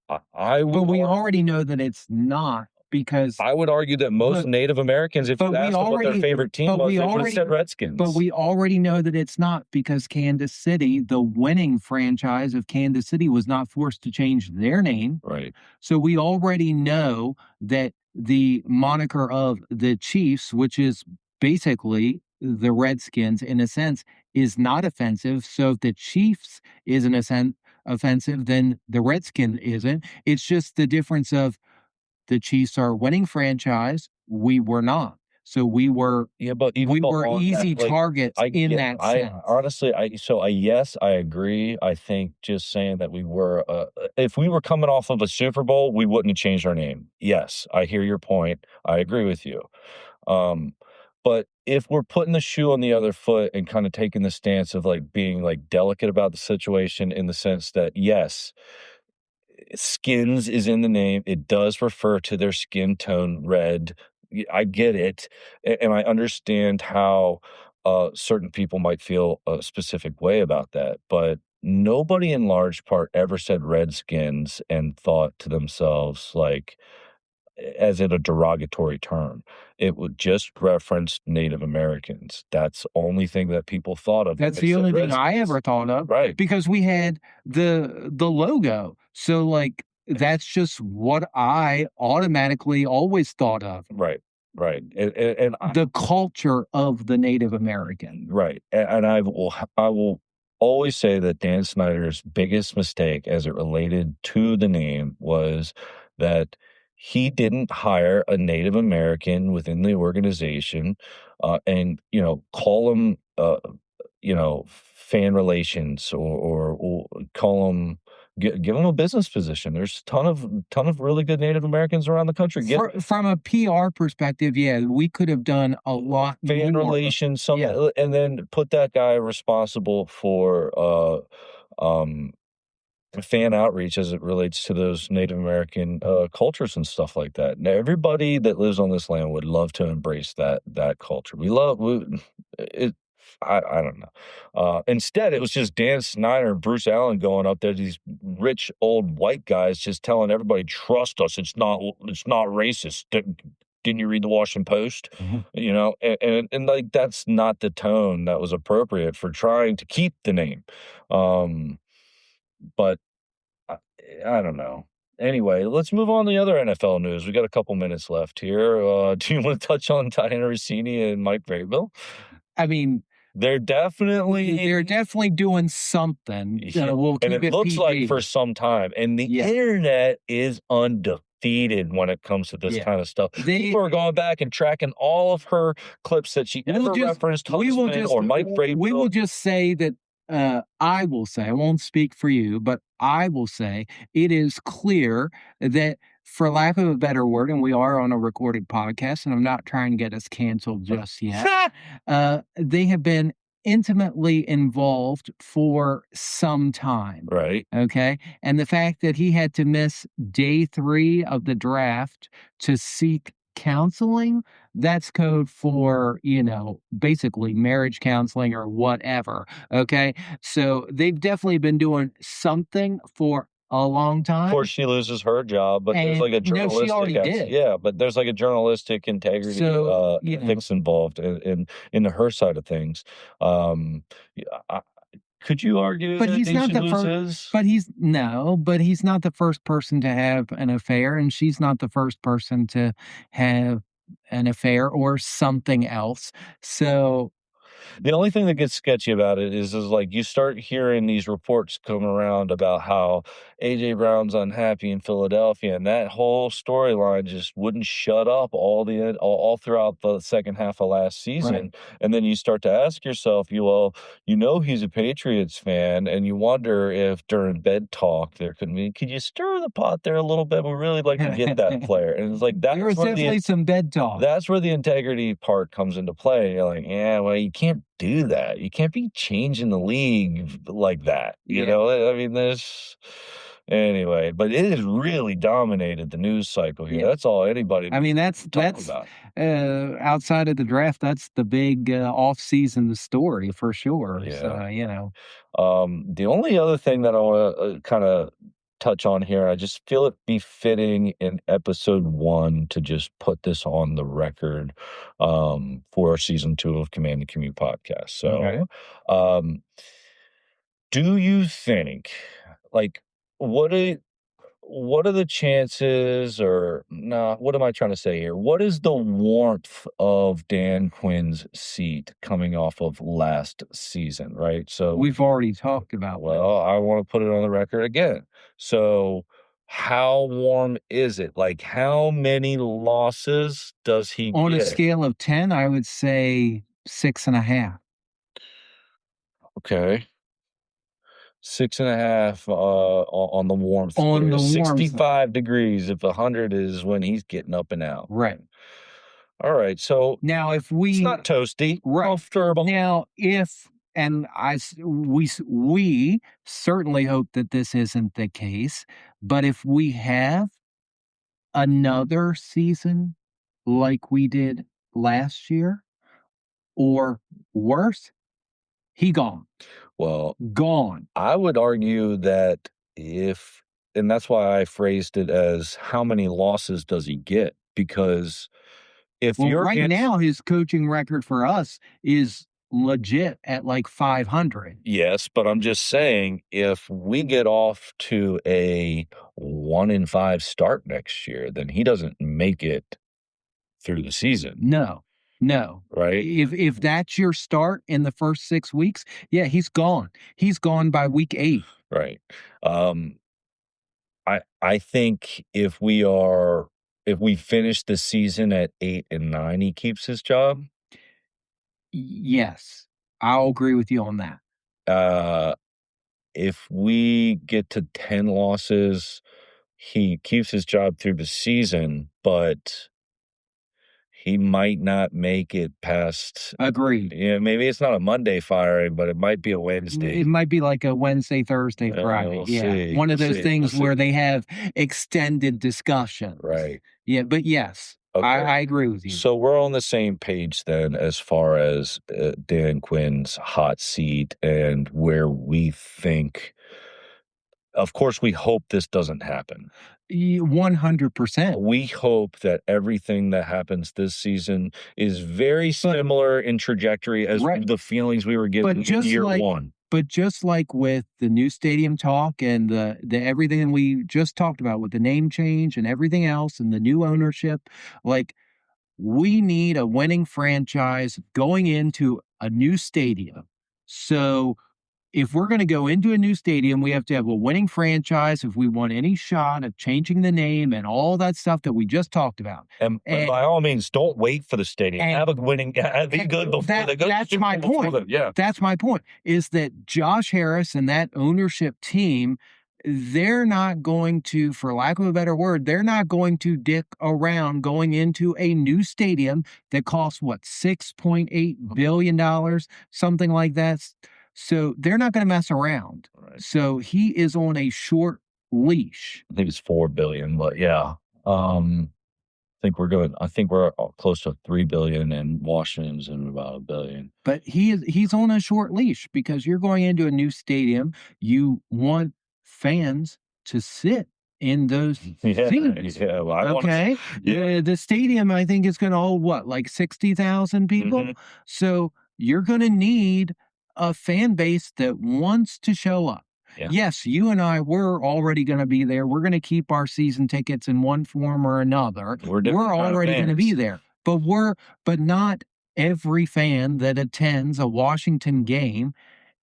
I But would we already know that it's not because I would argue that most but Native Americans, if but you we asked them what their already favorite team but was, we they would have already said but Redskins. we already know that it's not because Kansas City, the winning franchise of Kansas City, was not forced to change their name. Right. So we already know that the moniker of the Chiefs, which is basically the Redskins in a sense, is not offensive. So if the Chiefs isn't offensive, then the Redskin isn't. It's just the difference of the Chiefs are a winning franchise. We were not. So Yeah, but even we were on that, easy like, targets in that I sense. honestly, yes, I agree. I think just saying that we were, if we were coming off of a Super Bowl, we wouldn't have changed our name. Yes, I hear your point. I agree with you. Um, but if we're putting the shoe on the other foot and kind of taking the stance of like being like delicate about the situation in the sense that yes, skins is in the name. It does refer to their skin tone red. I get it. And I understand how certain people might feel a specific way about that. But nobody in large part ever said Redskins and thought to themselves, like, as in a derogatory term. It would just reference Native Americans. That's the only thing that people thought of when That's they the said only thing I Redskins. ever thought of Right. because we had the logo. So like that's just what I automatically always thought of. Right. Right. And The culture of the Native American. right, and I will always say that Dan Snyder's biggest mistake as it related to the name was that he didn't hire a Native American within the organization, and, call him, fan relations or call him give him a business position. There's a ton of really good Native Americans around the country. From a PR perspective, yeah, we could have done a lot Fan more. relations, Yeah. and then put that guy responsible for, um, fan outreach as it relates to those Native American, cultures and stuff like that. Now, everybody that lives on this land would love to embrace that culture. We it I don't know. Instead, it was just Dan Snyder and Bruce Allen going up there, these rich old white guys just telling everybody, "Trust us, it's not racist. Didn't you read the Washington Post?" Mhm. And, like, that's not the tone that was appropriate for trying to keep the name. But I I don't know. Anyway, let's move on to the other NFL news. We got a couple minutes left here. Do you wanna touch on Diana Rossini and Mike Vrabel? I mean, They're definitely they're definitely doing something. Yeah, We'll and keep it it looks like PG. for some time, and the Yeah. internet is undefeated when it comes to this Yeah. kind of stuff. They People are going back and tracking all of her clips that she ever referenced we will husband just or Mike we will Vrabel. just say that I will say, I won't speak for you, but I will say it is clear that, for lack of a better word, and we are on a recorded podcast, and I'm not trying to get us canceled just yet, they have been intimately involved for some time. Right. Okay. And the fact that he had to miss day 3 of the draft to seek counseling, that's code for, basically marriage counseling or whatever. Okay. So they've definitely been doing something for a long time. Before she loses her job, but there's And like a no, she already journalistic, did. yeah, but there's like a journalistic integrity So, ethics involved in her side of things. Yeah, could you argue but that he's not she the first. loses? But he's not the first person to have an affair, and she's not the first person to have an affair or something else. So, The only thing that gets sketchy about it is like you start hearing these reports come around about how AJ Brown's unhappy in Philadelphia, and that whole storyline just wouldn't shut up all throughout the second half of last season. Right. And then you start to ask yourself, he's a Patriots fan, and you wonder if during bed talk could you stir the pot there a little bit? We really like to get that player, and it's like there was definitely some bed talk. that's where the integrity part comes into play. You're like, yeah, well, you can't do that. You can't be changing the league like that. You Yeah. know, I mean, anyway, but it has really dominated the news cycle here. Yeah. That's all anybody. I mean, that's about. outside of the draft, that's the big off-season story for sure. Yeah. So, The only other thing that I want to kind of touch on here, I just feel it befitting in episode 1 to just put this on the record for season 2 of Command the Commute podcast. So, Okay. Do you think, like, what are the chances, or nah, what am I trying to say here? What is the warmth of Dan Quinn's seat coming off of last season, right? So we've already talked about that. well, I want to put it on the record again. So how warm is it? Like, how many losses does he On a get? scale of 10, I would say 6.5. Okay. 6.5 on the warmth. On the warmth. 65 degrees. If 100 is when he's getting up and out. Right. All right. So Now, if it's not toasty. Right. Comfortable. Now, we certainly hope that this isn't the case, but if we have another season like we did last year or worse, he gone. Well, Gone. I would argue that and that's why I phrased it as how many losses does he get? Because if you're right now, his coaching record for us is legit at like 500. Yes, but I'm just saying, if we get off to a 1-5 start next year, then he doesn't make it through the season. No. Right? If that's your start in the first 6 weeks, yeah, he's gone. He's gone by week 8. Right. I think if we finish the season at 8-9, he keeps his job. Yes, I'll agree with you on that. If we get to 10 losses, he keeps his job through the season, but he might not make it past. Agreed. Yeah, maybe it's not a Monday firing, but it might be a Wednesday. It might be like a Wednesday, Thursday, Friday. We'll yeah. see. One of We'll those see. things We'll where see. they have extended discussion. Right. Yeah, but yes, Okay. I agree with you. So we're on the same page then as far as Dan Quinn's hot seat and where we think. Of course, we hope this doesn't happen. 100%. We hope that everything that happens this season is very similar in trajectory as the feelings we were getting in year 1. But just like with the new stadium talk and the everything we just talked about with the name change and everything else and the new ownership, like, we need a winning franchise going into a new stadium. So if we're going to go into a new stadium, we have to have a winning franchise if we want any shot of changing the name and all that stuff that we just talked about. And by all means, don't wait for the stadium. Have a winning, be good before they go. That's my point. Yeah. That's my point, is that Josh Harris and that ownership team, they're not going to, for lack of a better word, they're not going to dick around going into a new stadium that costs, what, $6.8 billion, something like that. So they're not going to mess around. Right. So he is on a short leash. I think it's $4 billion, but yeah. I think we're close to $3 billion, and Washington's in about $1 billion. But he's on a short leash because you're going into a new stadium. You want fans to sit in those seats. Yeah. Well, okay. The stadium, I think, is going to hold what, like 60,000 people. Mhm. So you're going to need a fan base that wants to show up. Yeah. Yes, you and I, we're already going to be there. We're going to keep our season tickets in one form or another. We're already going to be there. But not every fan that attends a Washington game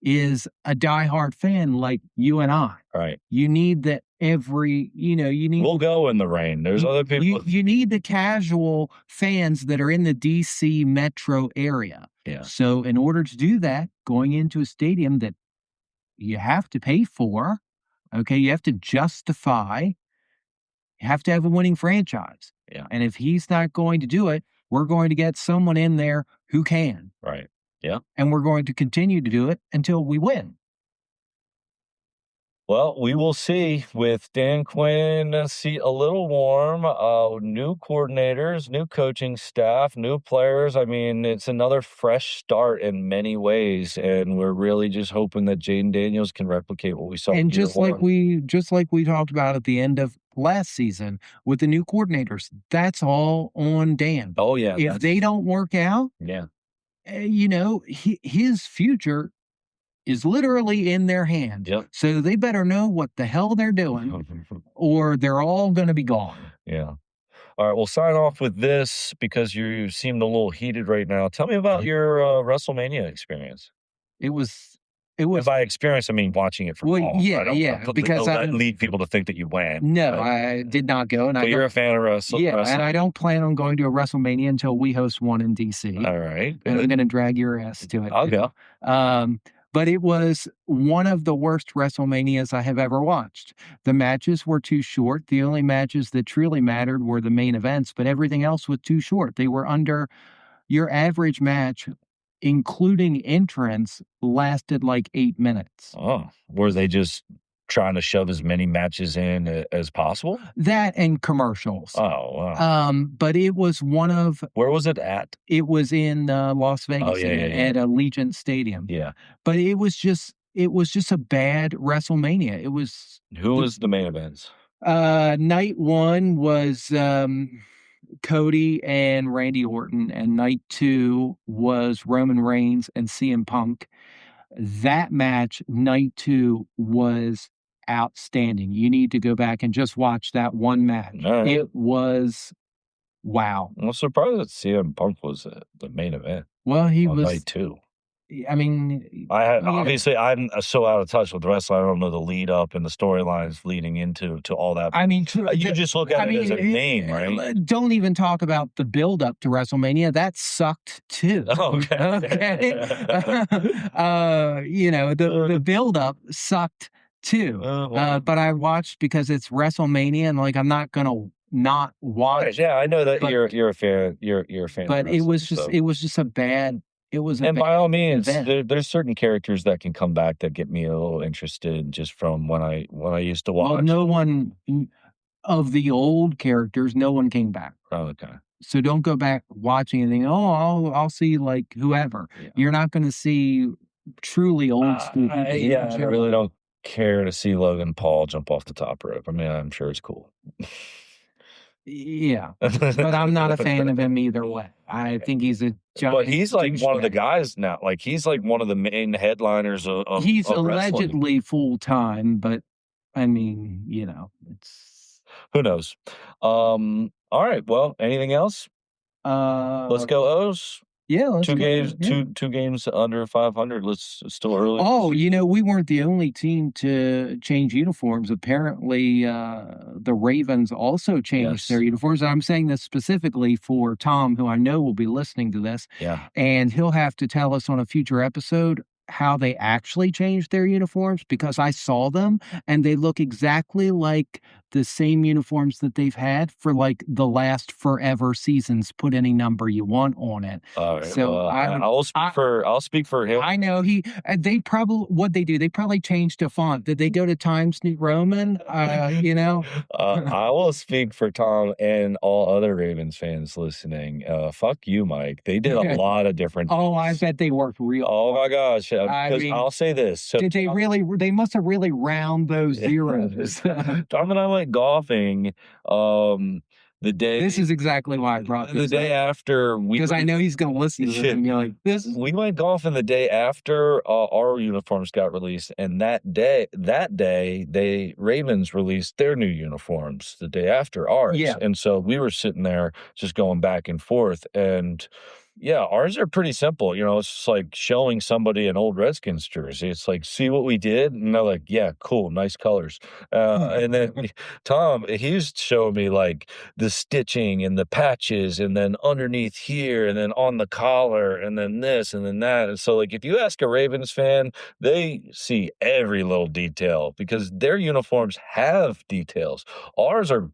is a diehard fan like you and I. Right. You need that We'll go in the rain. There's other people. You need the casual fans that are in the DC metro area. Yeah. So in order to do that, going into a stadium that you have to pay for, okay, you have to justify, you have to have a winning franchise. Yeah. And if he's not going to do it, we're going to get someone in there who can. Right. Yeah. And we're going to continue to do it until we win. Well, we will see with Dan Quinn, seat a little warm, new coordinators, new coaching staff, new players. I mean, it's another fresh start in many ways, and we're really just hoping that Jaden Daniels can replicate what we saw. And just like we talked about at the end of last season with the new coordinators, that's all on Dan. Oh yeah. If they don't work out, yeah, his future is literally in their hands. Yep. So they better know what the hell they're doing, or they're all going to be gone. Yeah. All right, we'll sign off with this because you seem a little heated right now. Tell me about your WrestleMania experience. It was. And by experience, I mean watching it from home. Because I lead people to think that you went. No, I did not go. But you're a fan of wrestling. Yeah, and I don't plan on going to a WrestleMania until we host one in DC. All right. And I'm going to drag your ass to it. I'll go. But it was one of the worst WrestleManias I have ever watched. The matches were too short. The only matches that truly mattered were the main events, but everything else was too short. They were under your average match, including entrance, lasted like 8 minutes. Oh, were they just trying to shove as many matches in as possible? That and commercials. Oh, wow. But it was one of... Where was it at? It was in Las Vegas at Allegiant Stadium. Yeah. But it was just a bad WrestleMania. It was... Who was the main events? Night one was Cody and Randy Orton, and night two was Roman Reigns and CM Punk. That match, night two, was outstanding. You need to go back and just watch that one match. Right. It was wow. I'm surprised that CM Punk was the main event. Well, he was night two. I mean, obviously I'm so out of touch with wrestling. I don't know the lead up and the storylines leading into all that. I mean, you just look at it as a name, right? Don't even talk about the build up to WrestleMania. That sucked too. Okay. The build up sucked too. But I watched because it's WrestleMania, and like I'm not gonna not watch. Right, yeah, I know that you're a fan. You're a fan. But it was just a bad. It was, and by all means, there's certain characters that can come back that get me a little interested just from when I used to watch. Well, no one of the old characters, no one came back. Oh, okay. So don't go back watching anything. Oh, I'll see like whoever. Yeah. You're not going to see truly old school. I really don't care to see Logan Paul jump off the top rope. I mean, I'm sure it's cool. Yeah, but I'm not a fan of him either way. I think he's a giant. But he's like one of the guys now. Like he's like one of the main headliners of He's allegedly full time, but I mean, it's who knows. All right. Well, anything else? Let's go O's. Yeah, let's Two go. games, Yeah. two games under 500. Let's still early. Oh, we weren't the only team to change uniforms. Apparently, the Ravens also changed their Yes. uniforms. I'm saying this specifically for Tom, who I know will be listening to this, Yeah. and he'll have to tell us on a future episode how they actually changed their uniforms because I saw them and they look exactly like the same uniforms that they've had for like the last forever seasons. Put any number you want on it. All right. So Well, I don't. I'll speak for him. I know they probably what they do. They probably changed the font. Did they go to Times New Roman? I will speak for Tom and all other Ravens fans listening. Fuck you, Mike. They did a lot of different. Oh, I bet they worked real. Oh my gosh! I Because mean, I'll say this. So did they really? They must have really round those zeros. Tom and I went golfing. The day This is exactly why I brought the this day up. after Because I know he's going to listen to this and be like, "This is." We went golfing the day after our uniforms got released, and that day, they Ravens released their new uniforms the day after ours. Yeah. And so we were sitting there just going back and forth, and yeah, ours are pretty simple. It's just like showing somebody an old Redskins jersey. It's like, see what we did, and they're like, yeah, cool, nice colors. And then Tom, he's showing me like the stitching and the patches, and then underneath here, and then on the collar, and then this, and then that. And so, like, if you ask a Ravens fan, they see every little detail because their uniforms have details. Ours are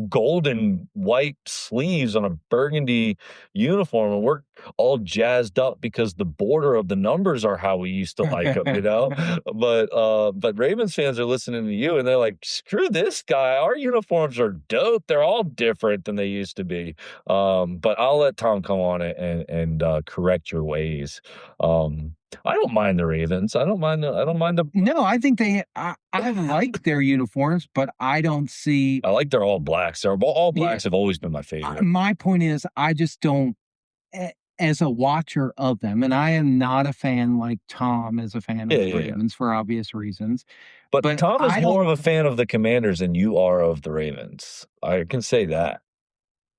golden white sleeves on a burgundy uniform, and we're all jazzed up because the border of the numbers are how we used to like them. But Ravens fans are listening to you and they're like, screw this guy, our uniforms are dope, they're all different than they used to be. But I'll let Tom come on and correct your ways. I don't mind the Ravens. I don't mind the. No, I think I like their uniforms, but I don't see. I like their all blacks. All blacks have always been my favorite. My point is, I just don't, as a watcher of them, and I am not a fan like Tom is a fan of the Ravens for obvious reasons. But Tom is more of a fan of the Commanders than you are of the Ravens. I can say that.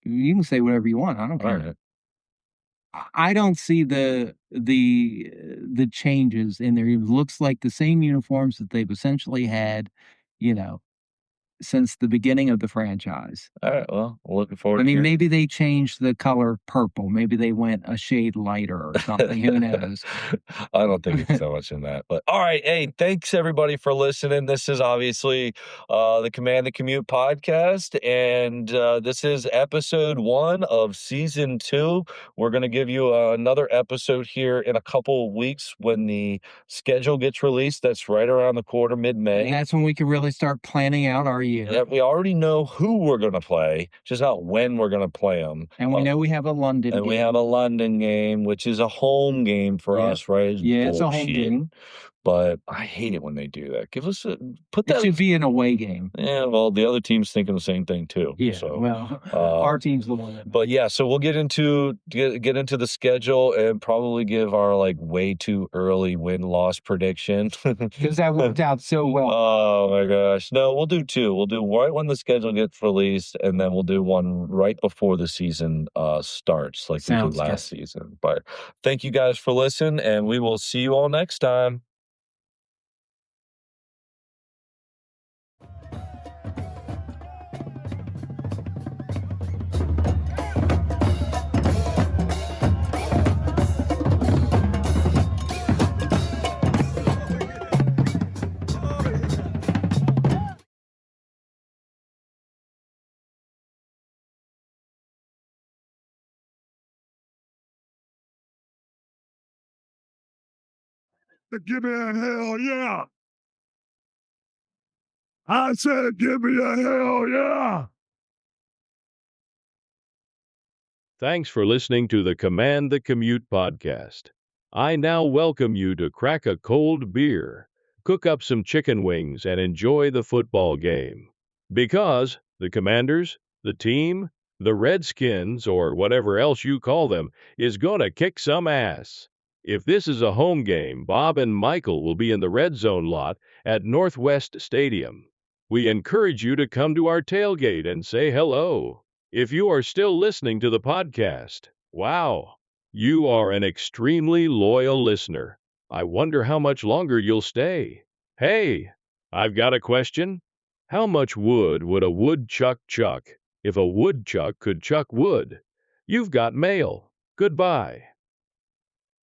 You can say whatever you want. I don't care. Right. I don't see the changes in there. It looks like the same uniforms that they've essentially had, since the beginning of the franchise. All right, well, looking forward. I mean, maybe they changed the color purple. Maybe they went a shade lighter or something. Who knows? I don't think it's so much in that. But all right, hey, thanks everybody for listening. This is obviously the Command the Commute podcast, and this is episode 1 of season 2. We're going to give you another episode here in a couple of weeks when the schedule gets released. That's right around the corner, mid-May. And that's when we can really start planning out our year. Yeah, we already know who we're going to play, just not when we're going to play them. And we know we have a London game. We have a London game, which is a home game for us, right? It's a home game. But I hate it when they do that. It should be an away game. Yeah, well, the other team's thinking the same thing too. Yeah, so, well, our team's the one. But yeah, so we'll get into the schedule and probably give our like way too early win-loss prediction because that worked out so well. Oh my gosh, no, we'll do 2. We'll do right when the schedule gets released, and then we'll do one right before the season starts, like we did last season. But thank you guys for listening, and we will see you all next time. Give me a hell yeah. I said, give me a hell yeah. Thanks for listening to the Command the Commute podcast. I now welcome you to crack a cold beer, cook up some chicken wings, and enjoy the football game. Because the Commanders, the team, the Redskins, or whatever else you call them, is gonna kick some ass. If this is a home game, Bob and Michael will be in the red zone lot at Northwest Stadium. We encourage you to come to our tailgate and say hello. If you are still listening to the podcast, wow. You are an extremely loyal listener. I wonder how much longer you'll stay. Hey, I've got a question. How much wood would a woodchuck chuck if a woodchuck could chuck wood? You've got mail. Goodbye.